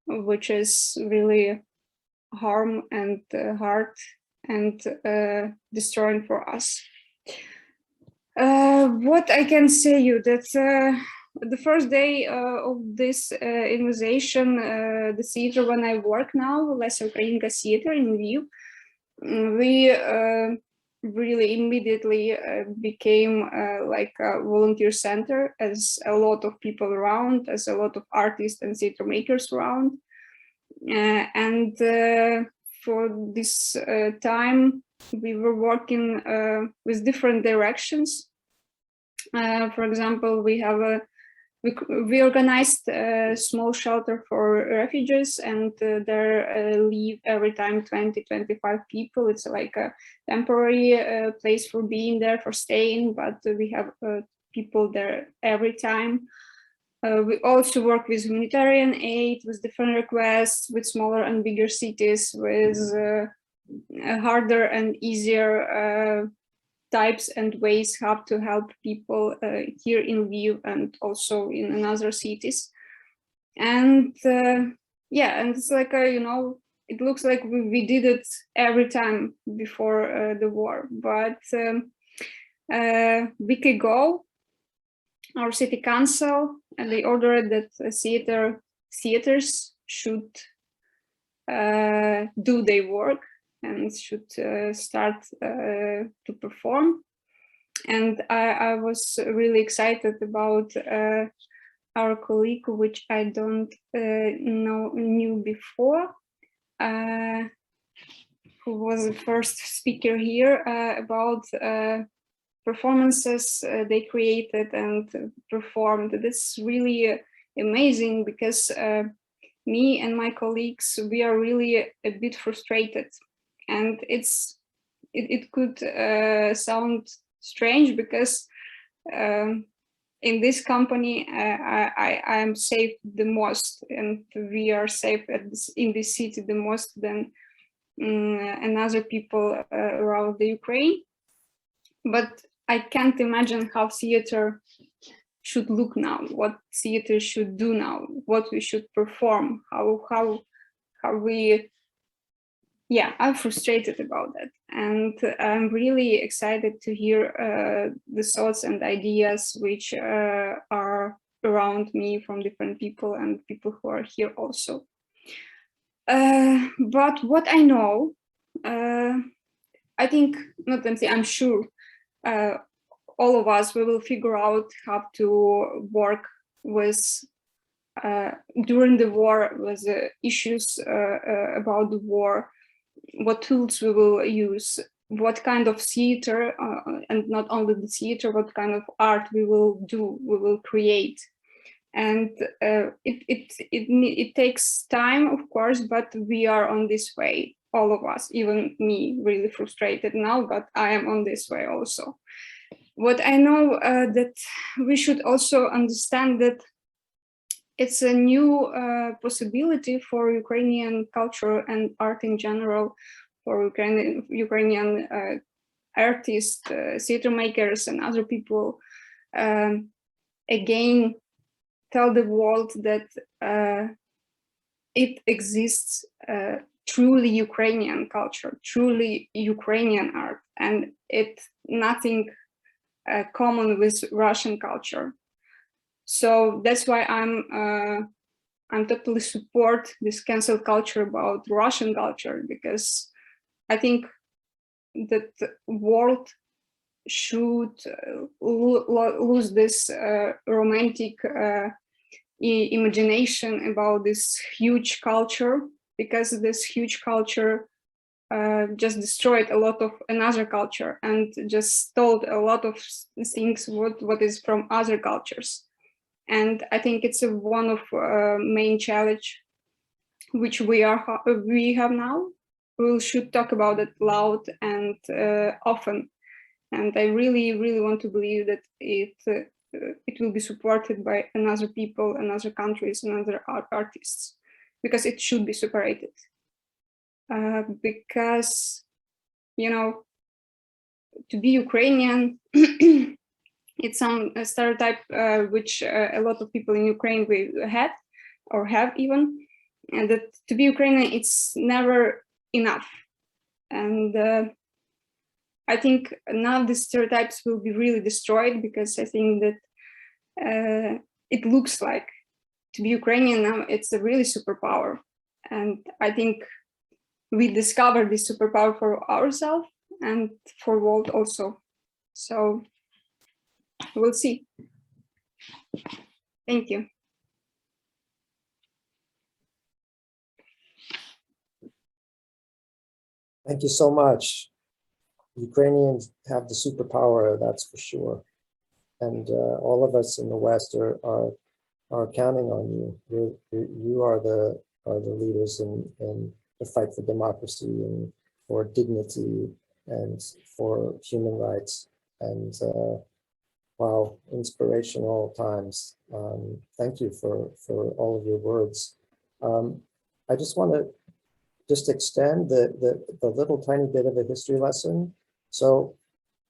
which is really harm and hard and destroying for us. What I can say you that the first day of this invasion, the theater when I work now, Lesia Ukrainka Theatre in Lviv, we really immediately became like a volunteer center, as a lot of people around, as a lot of artists and theater makers around. And for this time, we were working with different directions. For example, we organized a small shelter for refugees, and there live every time 20-25 people. It's like a temporary place for being there, for staying, but we have people there every time. We also work with humanitarian aid, with different requests, with smaller and bigger cities, with harder and easier types and ways how to help people here in Lviv and also in other cities. And yeah, and it's like, you know, it looks like we did it every time before the war. But a week ago, our city council, and they ordered that theaters should do their work and should start to perform. And I was really excited about our colleague, which I don't knew before, who was the first speaker here about performances they created and performed. This is really amazing because me and my colleagues, we are really a bit frustrated. And it could sound strange because in this company I am safe the most, and we are safe in this city the most than another people around the Ukraine. But I can't imagine how theater should look now, what theater should do now, what we should perform, how we. Yeah, I'm frustrated about that, and I'm really excited to hear the thoughts and ideas which are around me from different people and people who are here also. But what I know, I think, not I'm sure all of us, we will figure out how to work with during the war, with the issues about the war, what tools we will use, what kind of theater, and not only the theater, what kind of art we will do, we will create. And it takes time, of course, but we are on this way, all of us, even me, really frustrated now, but I am on this way also. What I know that we should also understand that it's a new possibility for Ukrainian culture and art in general, for Ukrainian artists, theater makers, and other people. Again, tell the world that it exists truly Ukrainian culture, truly Ukrainian art, and it's nothing common with Russian culture. So that's why I'm totally support this cancel culture about Russian culture, because I think that the world should lose this romantic imagination about this huge culture, because this huge culture just destroyed a lot of another culture and just stole a lot of things what is from other cultures. And I think it's one of main challenge which we have now. We should talk about it loud and often. And I really want to believe that it will be supported by another people, another countries, and other artists, because it should be separated. Because, you know, to be Ukrainian, it's some stereotype which a lot of people in Ukraine had or have even, and that to be Ukrainian, it's never enough. And I think now the stereotypes will be really destroyed, because I think that it looks like to be Ukrainian now, it's a really superpower. And I think we discovered this superpower for ourselves and for world also. So we'll see. Thank you. Thank you so much. Ukrainians have the superpower, that's for sure. And all of us in the West are counting on you. You are the leaders in the fight for democracy and for dignity and for human rights. And wow, inspirational times. Thank you for all of your words. I just want to extend the little tiny bit of a history lesson. So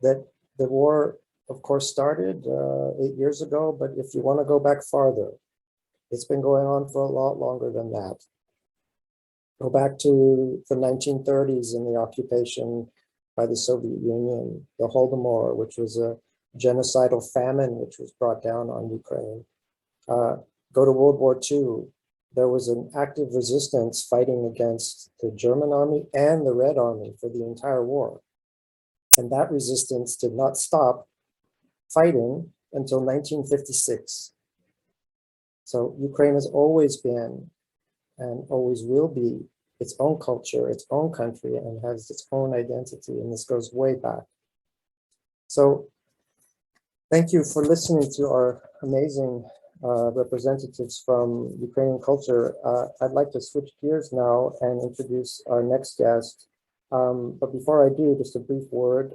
that the war, of course, started 8 years ago, but if you want to go back farther, it's been going on for a lot longer than that. Go back to the 1930s and the occupation by the Soviet Union, the Holodomor, which was a genocidal famine which was brought down on Ukraine. Go to World War II. There was an active resistance fighting against the German army and the Red Army for the entire war. And that resistance did not stop fighting until 1956. So Ukraine has always been and always will be its own culture, its own country, and has its own identity. And this goes way back. So thank you for listening to our amazing representatives from Ukrainian culture. I'd like to switch gears now and introduce our next guest. But before I do, just a brief word.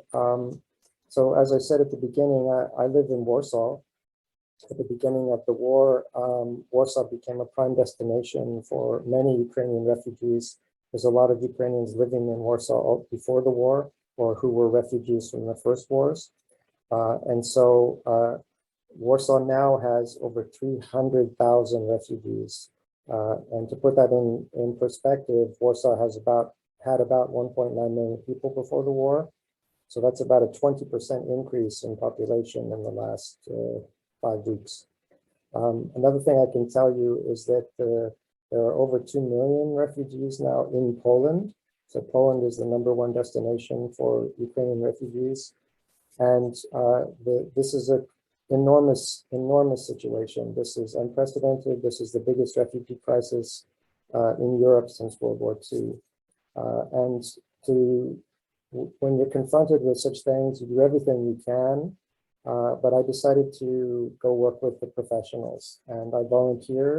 So as I said at the beginning, I live in Warsaw. At the beginning of the war, Warsaw became a prime destination for many Ukrainian refugees. There's a lot of Ukrainians living in Warsaw before the war, or who were refugees from the first wars. And so Warsaw now has over 300,000 refugees. And to put that in perspective, Warsaw had about 1.9 million people before the war. So that's about a 20% increase in population in the last 5 weeks. Another thing I can tell you is that there are over 2 million refugees now in Poland. So Poland is the #1 destination for Ukrainian refugees. And this is an enormous situation. This is unprecedented. This is the biggest refugee crisis in Europe since World War II. And when you're confronted with such things, you do everything you can. But I decided to go work with the professionals. And I volunteer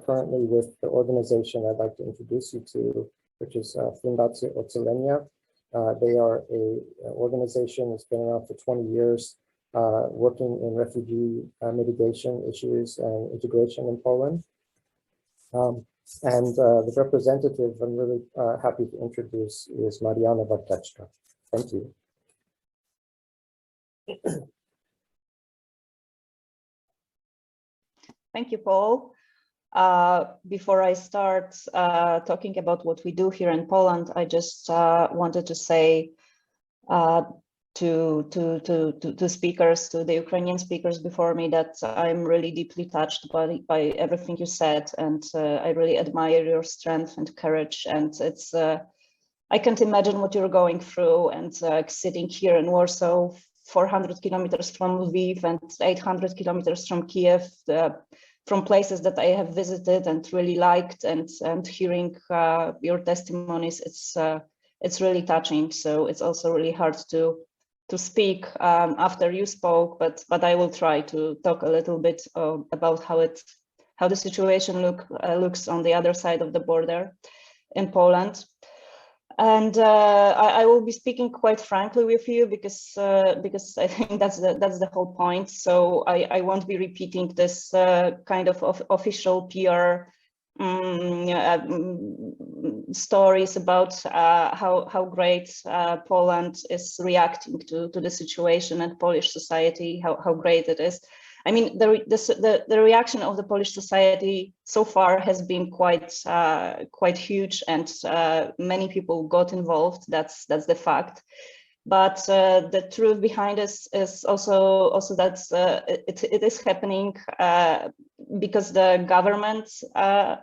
currently with the organization I'd like to introduce you to, which is Fundacje Ocalenie. They are an organization that's been around for 20 years, working in refugee mitigation issues and integration in Poland. And the representative I'm really happy to introduce is Marianna Wartecka. Thank you. Thank you, Paul. Before I start talking about what we do here in Poland, I just wanted to say to speakers, to the Ukrainian speakers before me, that I'm really deeply touched by everything you said, and I really admire your strength and courage. And it's I can't imagine what you're going through, and sitting here in Warsaw, 400 kilometers from Lviv and 800 kilometers from Kiev, from places that I have visited and really liked, and hearing your testimonies, it's really touching. So it's also really hard to speak after you spoke, but I will try to talk a little bit about how the situation looks on the other side of the border in Poland. And I will be speaking quite frankly with you because I think that's the whole point. So I won't be repeating this kind of official PR stories about how great Poland is reacting to the situation, and Polish society, how great it is. I mean, the reaction of the Polish society so far has been quite huge, and many people got involved. That's the fact. But the truth behind this is also that it is happening because the government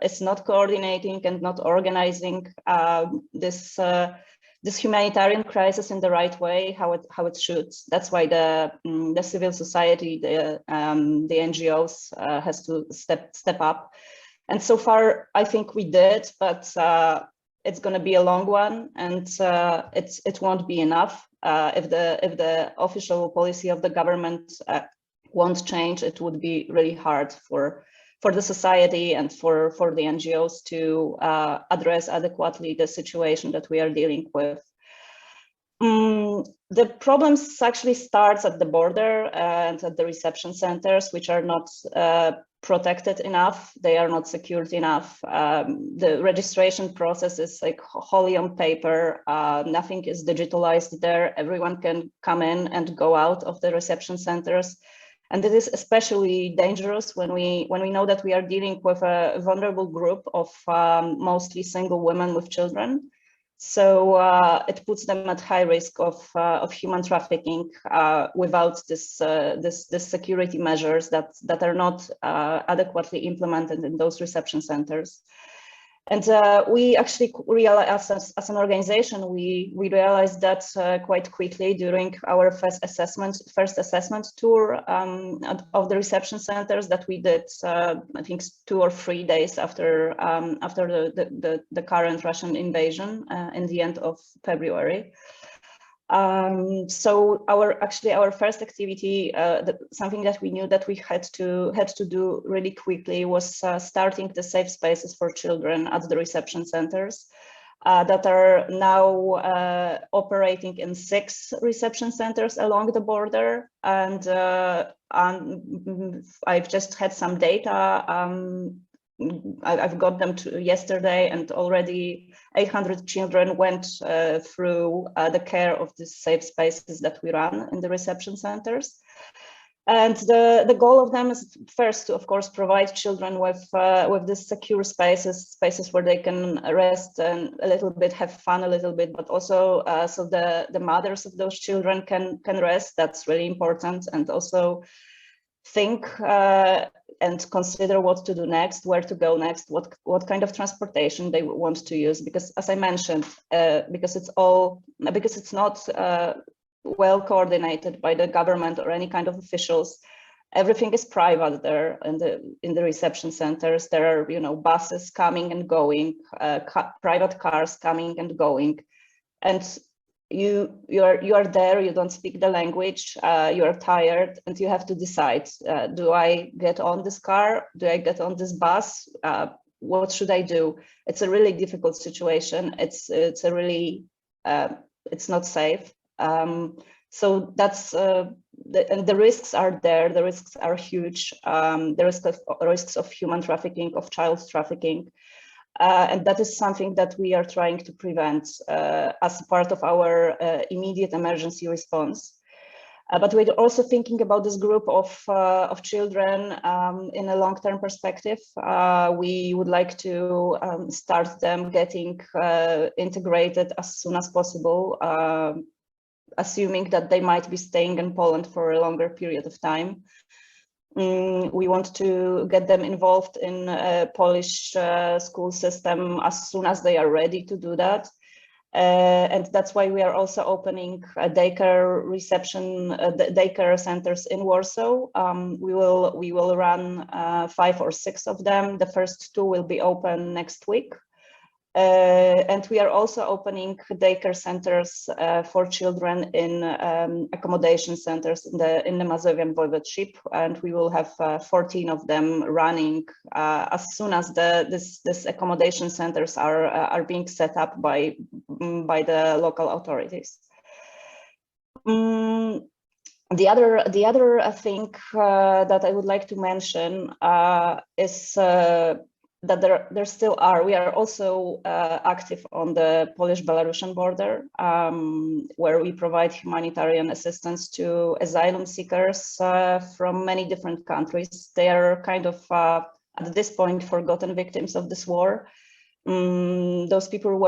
is not coordinating and not organizing this humanitarian crisis in the right way, how it should. That's why the civil society, the NGOs has to step up. And so far, I think we did, but it's going to be a long one, and it won't be enough. If the official policy of the government won't change, it would be really hard for the society and for the NGOs to address adequately the situation that we are dealing with. The problems actually starts at the border and at the reception centers, which are not protected enough. They are not secured enough. The registration process is like wholly on paper. Nothing is digitalized there. Everyone can come in and go out of the reception centers. And it is especially dangerous when we know that we are dealing with a vulnerable group of mostly single women with children. So it puts them at high risk of human trafficking without this security measures that are not adequately implemented in those reception centers. And we actually realized, as an organization, we realized that quite quickly during our first assessment tour of the reception centers that we did, I think 2 or 3 days after the current Russian invasion in the end of February. So our first activity, something that we knew that we had to do really quickly, was starting the safe spaces for children at the reception centers that are now operating in 6 reception centers along the border. And I've just had some data. I've got them yesterday, and already 800 children went through the care of the safe spaces that we run in the reception centers. And the goal of them is first to, of course, provide children with these secure spaces where they can rest and a little bit, have fun a little bit, but also so the mothers of those children can rest. That's really important, and also think and consider what to do next, where to go next, what kind of transportation they want to use, because, as I mentioned, because it's not well coordinated by the government or any kind of officials. Everything is private there in the reception centers. There are, buses coming and going, private cars coming and going, and you are there. You don't speak the language. You are tired, and you have to decide: do I get on this car? Do I get on this bus? What should I do? It's a really difficult situation. It's not safe. So that's and the risks are there. The risks are huge. The risks of human trafficking, of child trafficking, and that is something that we are trying to prevent as part of our immediate emergency response. But we're also thinking about this group of children in a long-term perspective. We would like to start them getting integrated as soon as possible, assuming that they might be staying in Poland for a longer period of time. We want to get them involved in a Polish school system as soon as they are ready to do that. And that's why we are also opening a daycare centers in Warsaw. We will run 5 or 6 of them. The first 2 will be open next week. And we are also opening daycare centers for children in accommodation centers in the Mazovian Voivodeship, and we will have 14 of them running as soon as this accommodation centers are being set up by the local authorities. The other thing that I would like to mention is that there still are. We are also active on the Polish-Belarusian border, where we provide humanitarian assistance to asylum seekers from many different countries. They are kind of, at this point, forgotten victims of this war. Those people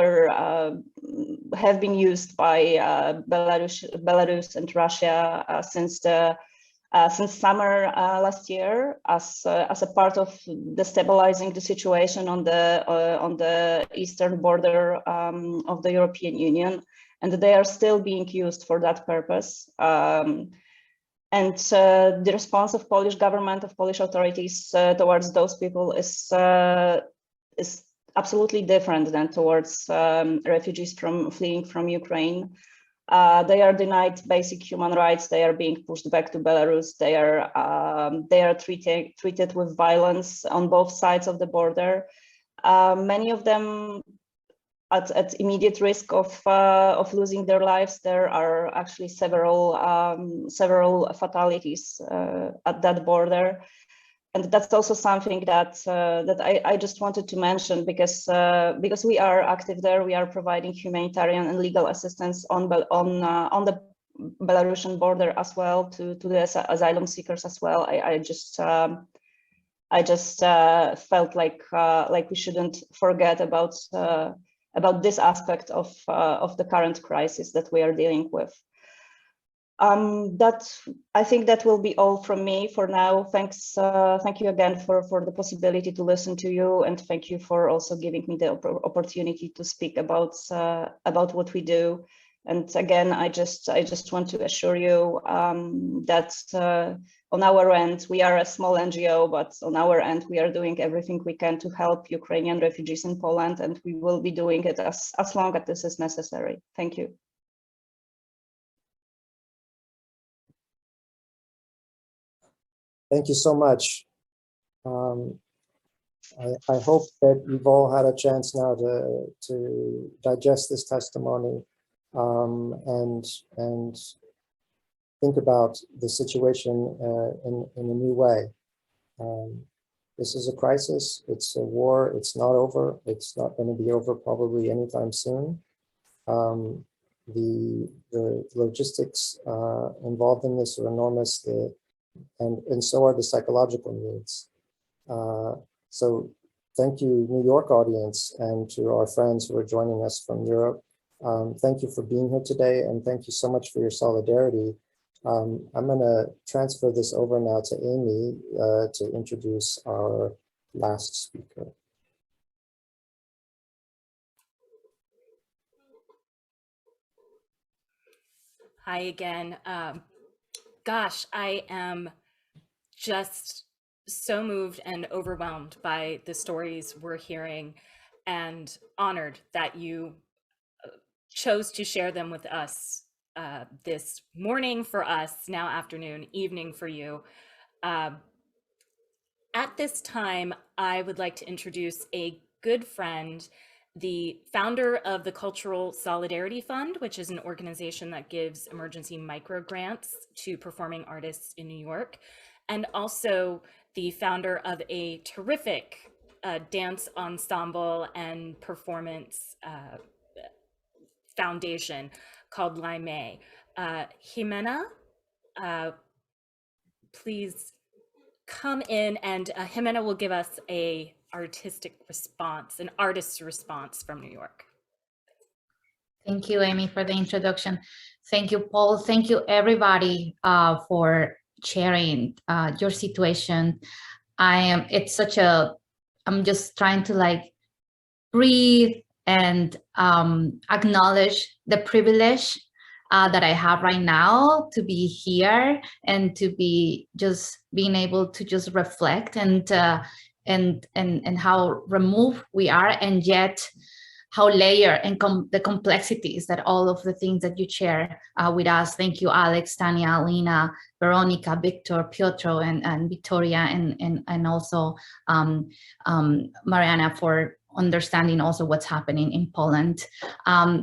have been used by Belarus and Russia since summer last year as a part of destabilizing the situation on the eastern border of the European Union, and they are still being used for that purpose. And the response of Polish government, of Polish authorities towards those people is absolutely different than towards refugees fleeing from Ukraine. They are denied basic human rights. They are being pushed back to Belarus. They are treated with violence on both sides of the border. Many of them at immediate risk of losing their lives. There are actually several fatalities at that border. And that's also something that I just wanted to mention, because we are active there. We are providing humanitarian and legal assistance on the Belarusian border as well to the asylum seekers as well. I just felt like we shouldn't forget about this aspect of the current crisis that we are dealing with. I think that will be all from me for now. Thanks, thank you again for the possibility to listen to you, and thank you for also giving me the opportunity to speak about what we do. And again, I just want to assure you that on our end, we are a small NGO, but on our end, we are doing everything we can to help Ukrainian refugees in Poland, and we will be doing it as long as this is necessary. Thank you. Thank you so much. I hope that you've all had a chance now to digest this testimony and think about the situation in a new way. This is a crisis. It's a war. It's not over. It's not going to be over probably anytime soon. The logistics involved in this are enormous. And so are the psychological needs. So thank you, New York audience, and to our friends who are joining us from Europe. Thank you for being here today, and thank you so much for your solidarity. I'm going to transfer this over now to Amy to introduce our last speaker. Hi again. Gosh, I am just so moved and overwhelmed by the stories we're hearing, and honored that you chose to share them with us this morning for us, now afternoon, evening for you. At this time, I would like to introduce a good friend, the founder of the Cultural Solidarity Fund, which is an organization that gives emergency micro grants to performing artists in New York, and also the founder of a terrific dance ensemble and performance foundation called Leimay. Ximena, please come in, and Ximena will give us a artistic response, an artist's response from New York. Thank you, Amy, for the introduction. Thank you, Paul. Thank you, everybody, for sharing your situation. I'm just trying to breathe and acknowledge the privilege that I have right now to be here and to be just being able to just reflect and how removed we are, and yet how layered and the complexities that all of the things that you share with us. Thank you, Alex, Tanya, Lena, Veronika, Viktor, Piotr, and Viktoria, and also Marianna for understanding also what's happening in Poland.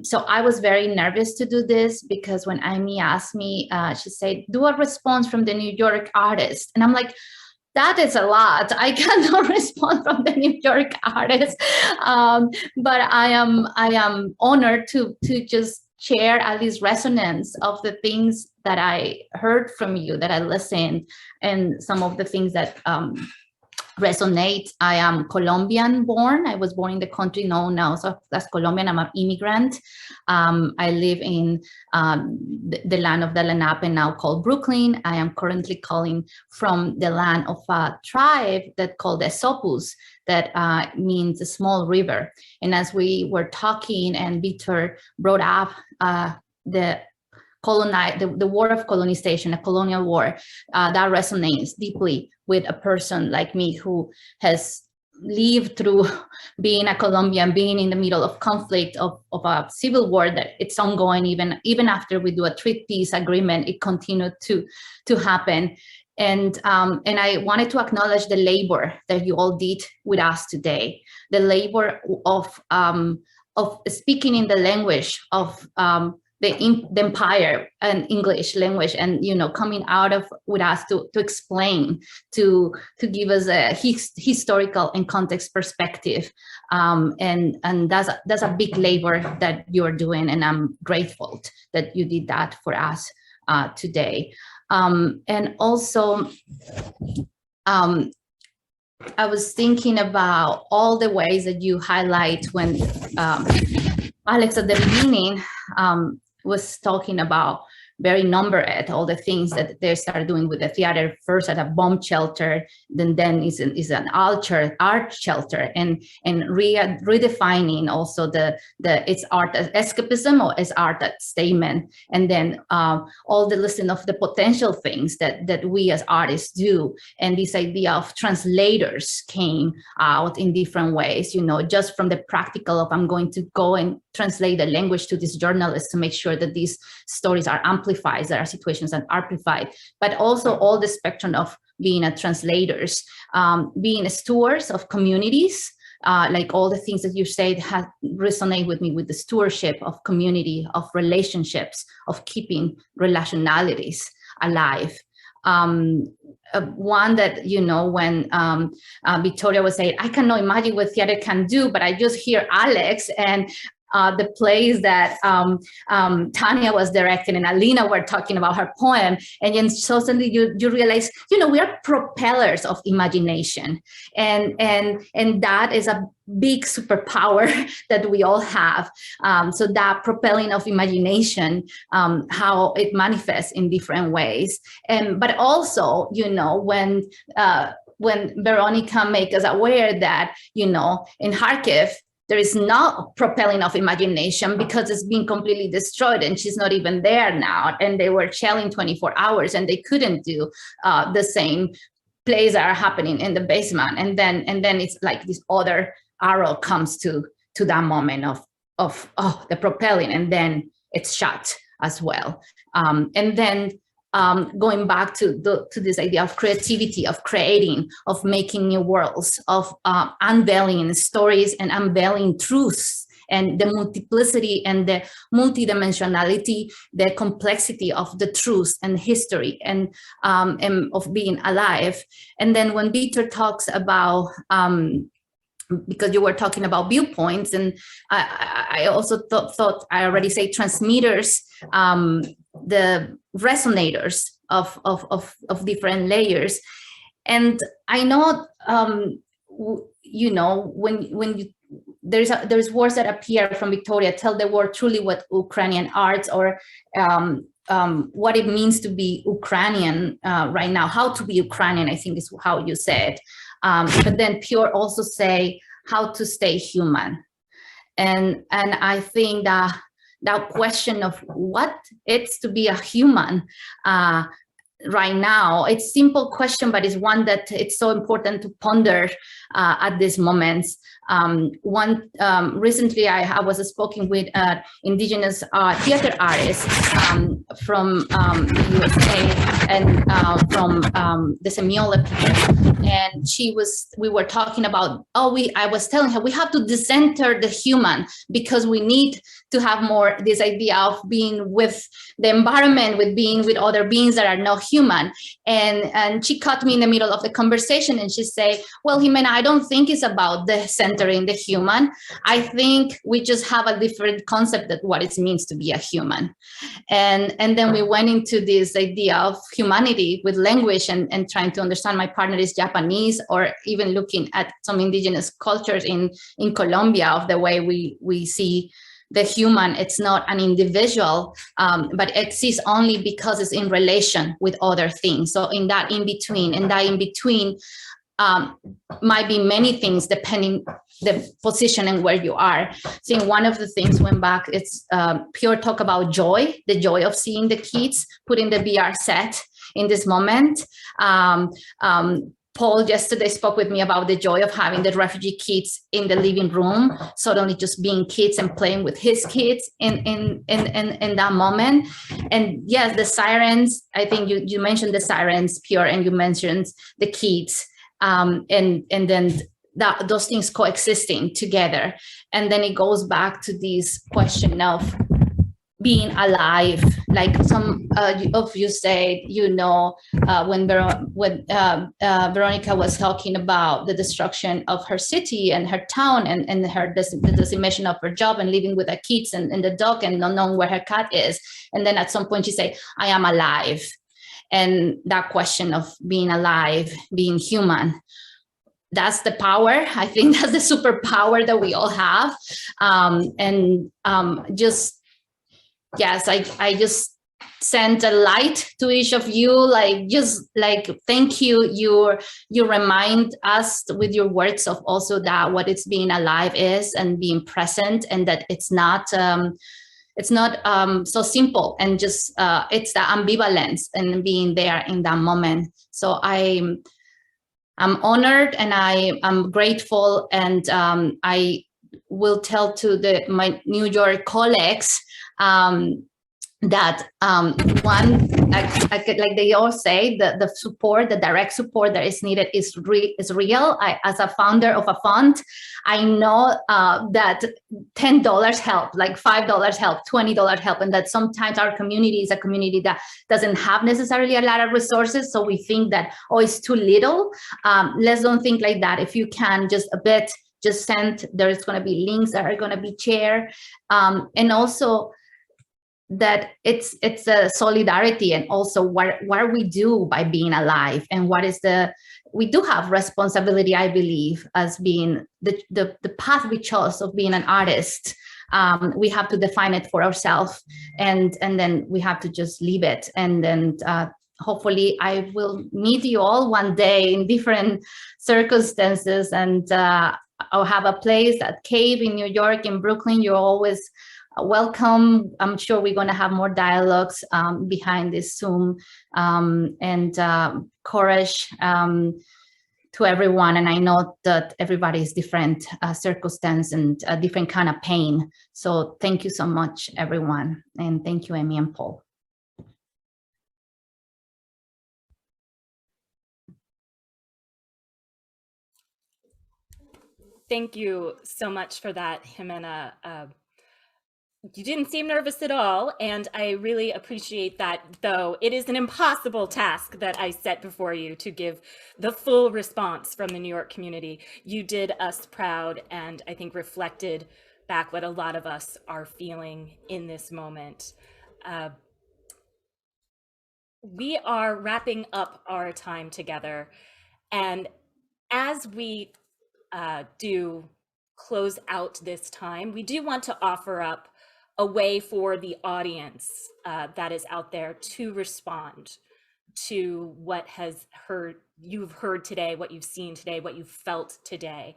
So I was very nervous to do this, because when Amy asked me, she said, do a response from the New York artist. And I'm like, that is a lot. I cannot respond from the New York artist, but I am honored to just share at least resonance of the things that I heard from you, that I listened, and some of the things that resonate. I am Colombian born. I was born in the country known now as Colombian. I'm an immigrant. I live in the land of the Lenape, now called Brooklyn. I am currently calling from the land of a tribe that called the Sopus, that means a small river. And as we were talking, and Viktor brought up the war of colonization, a colonial war, that resonates deeply with a person like me who has lived through being a Colombian, being in the middle of conflict of a civil war that it's ongoing, even after we do a peace agreement, it continued to happen. And I wanted to acknowledge the labor that you all did with us today, the labor of speaking in the language of the empire and English language, and coming out of with us to explain, to give us a historical and context perspective, and that's a big labor that you're doing, and I'm grateful that you did that for us today. And also, I was thinking about all the ways that you highlight when Alex at the beginning was talking about very numbered, all the things that they started doing with the theater, first at a bomb shelter, then is an art shelter, and redefining also the it's art as escapism or as art as statement, and then all the listing of the potential things that we as artists do, and this idea of translators came out in different ways, just from the practical of I'm going to go and translate the language to these journalists to make sure that these stories are amplified, there are situations that are amplified, but also all the spectrum of being a translators, being stewards of communities, like all the things that you said have resonate with me, with the stewardship of community, of relationships, of keeping relationalities alive. One that, when Viktoria was saying, I cannot imagine what theater can do, but I just hear Alex and the plays that Tanya was directing and Alina were talking about her poem, and then suddenly you realize, we are propellers of imagination, and that is a big superpower that we all have. So that propelling of imagination, how it manifests in different ways, but also, when Veronika makes us aware that, in Kharkiv, there is not propelling of imagination because it's been completely destroyed and she's not even there now. And they were shelling 24 hours and they couldn't do the same plays that are happening in the basement. And then it's like this other arrow comes to that moment of the propelling, and then it's shut as well. And then going back to this idea of creativity, of creating, of making new worlds, of unveiling stories and unveiling truths, and the multiplicity and the multidimensionality, the complexity of the truth and history, and of being alive. And then when Viktor talks about, because you were talking about viewpoints, and I also thought I already say transmitters, the resonators of different layers. And I know, when there's words that appear from Viktoria, tell the world truly what Ukrainian arts, or what it means to be Ukrainian right now, how to be Ukrainian, I think is how you said. But then Piotr also say how to stay human. And I think that question of what it's to be a human right now, it's a simple question, but it's one that it's so important to ponder at this moment. Recently I was speaking with indigenous theater artists from the USA and from the Semiola people, and we were talking about, I was telling her we have to decenter the human, because we need to have more this idea of being with the environment, with being with other beings that are not human. And she caught me in the middle of the conversation and she said, well, Ximena, I don't think it's about the centering the human. I think we just have a different concept of what it means to be a human. And then we went into this idea of humanity with language and trying to understand. My partner is Japanese, or even looking at some indigenous cultures in Colombia, of the way we see the human. It's not an individual, but it exists only because it's in relation with other things. So in that in between might be many things depending the position and where you are. So one of the things went back, it's Piotr talk about joy, the joy of seeing the kids putting the VR set in this moment. Paul yesterday spoke with me about the joy of having the refugee kids in the living room, suddenly just being kids and playing with his kids in that moment. And yes, the sirens, I think you mentioned the sirens, Piotr, and you mentioned the kids, and then those things coexisting together. And then it goes back to this question of being alive, like some of you said, when Veronika was talking about the destruction of her city and her town and the decimation of her job and living with her kids and the dog and not knowing where her cat is. And then at some point she said, I am alive. And that question of being alive, being human, that's the power. I think that's the superpower that we all have. Yes, I just sent a light to each of you, thank you. You remind us with your words of also that what it's being alive is and being present, and that it's not so simple, and just it's the ambivalence and being there in that moment. So I'm honored and I'm grateful, and I will tell to my New York colleagues that one, like they all say, the support, the direct support that is needed is real. As a founder of a fund, I know that $10 help, like $5 help, $20 help, and that sometimes our community is a community that doesn't have necessarily a lot of resources. So we think that, oh, it's too little. Let's don't think like that. If you can just a bit, just send, there's going to be links that are going to be shared, and also that it's a solidarity, and also what we do by being alive, and what is we do have responsibility, I believe, as being the path we chose of being an artist. We have to define it for ourselves, and then we have to just leave it, and then hopefully I will meet you all one day in different circumstances, and I'll have a place at Cave in New York, in Brooklyn. You're always welcome. I'm sure we're going to have more dialogues behind this Zoom, and courage to everyone. And I know that everybody is different circumstance and a different kind of pain. So thank you so much, everyone. And thank you, Amy and Paul. Thank you so much for that, Ximena. You didn't seem nervous at all, and I really appreciate that, though it is an impossible task that I set before you to give the full response from the New York community. You did us proud, and I think reflected back what a lot of us are feeling in this moment. We are wrapping up our time together, and as we do close out this time, we do want to offer up a way for the audience that is out there to respond to what you've heard today, what you've seen today, what you've felt today.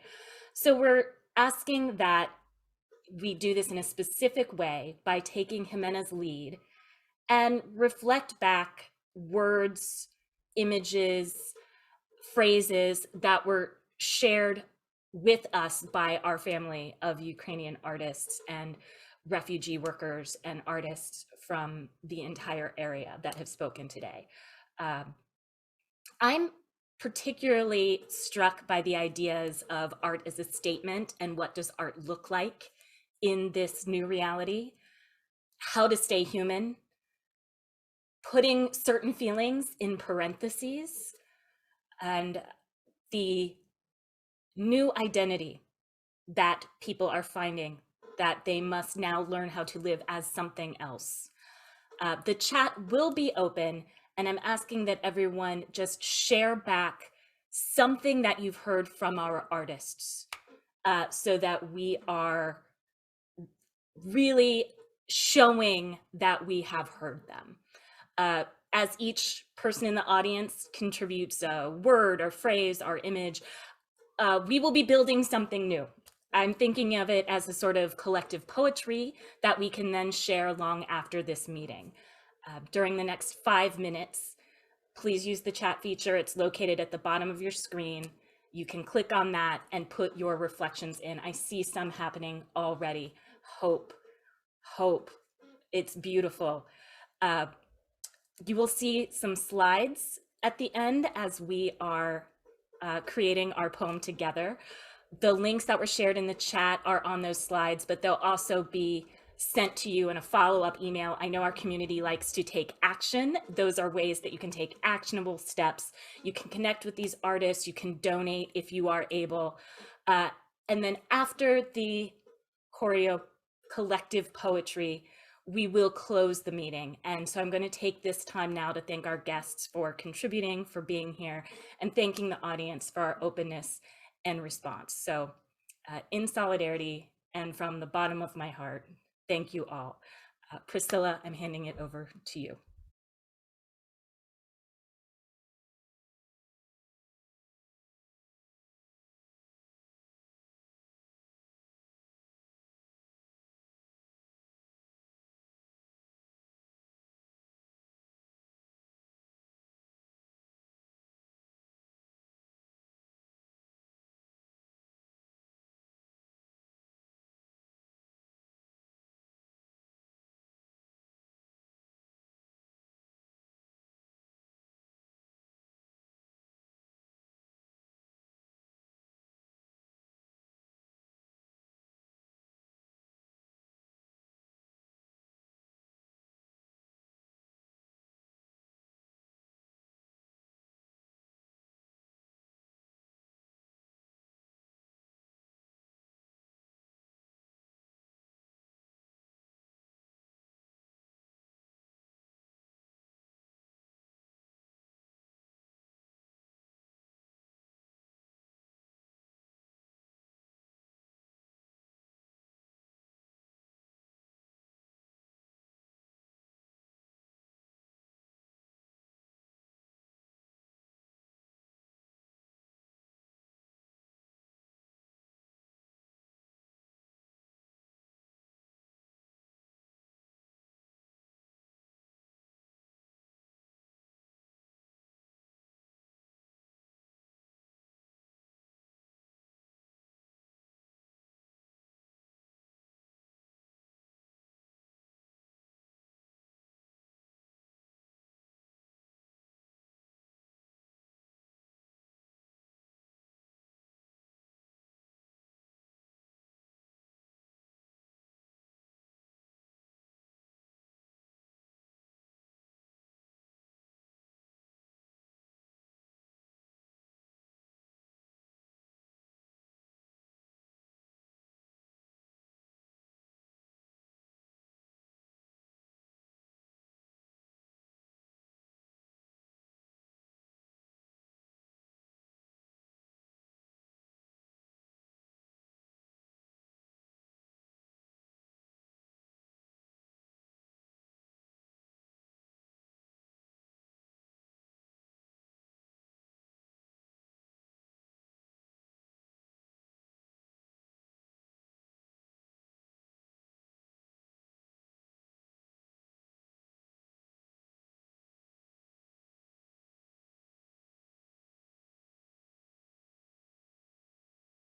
So we're asking that we do this in a specific way by taking Ximena's lead and reflect back words, images, phrases that were shared with us by our family of Ukrainian artists and refugee workers and artists from the entire area that have spoken today. I'm particularly struck by the ideas of art as a statement, and what does art look like in this new reality, how to stay human, putting certain feelings in parentheses, and the new identity that people are finding, that they must now learn how to live as something else. The chat will be open, and I'm asking that everyone just share back something that you've heard from our artists, so that we are really showing that we have heard them. As each person in the audience contributes a word or phrase or image, we will be building something new. I'm thinking of it as a sort of collective poetry that we can then share long after this meeting. During the next 5 minutes, please use the chat feature. It's located at the bottom of your screen. You can click on that and put your reflections in. I see some happening already. Hope, hope. It's beautiful. You will see some slides at the end as we are creating our poem together. The links that were shared in the chat are on those slides, but they'll also be sent to you in a follow-up email. I know our community likes to take action. Those are ways that you can take actionable steps. You can connect with these artists. You can donate if you are able. And then after the choreo collective poetry, we will close the meeting. And so I'm going to take this time now to thank our guests for contributing, for being here, and thanking the audience for our openness and response. So in solidarity and from the bottom of my heart, thank you all. Priscilla, I'm handing it over to you.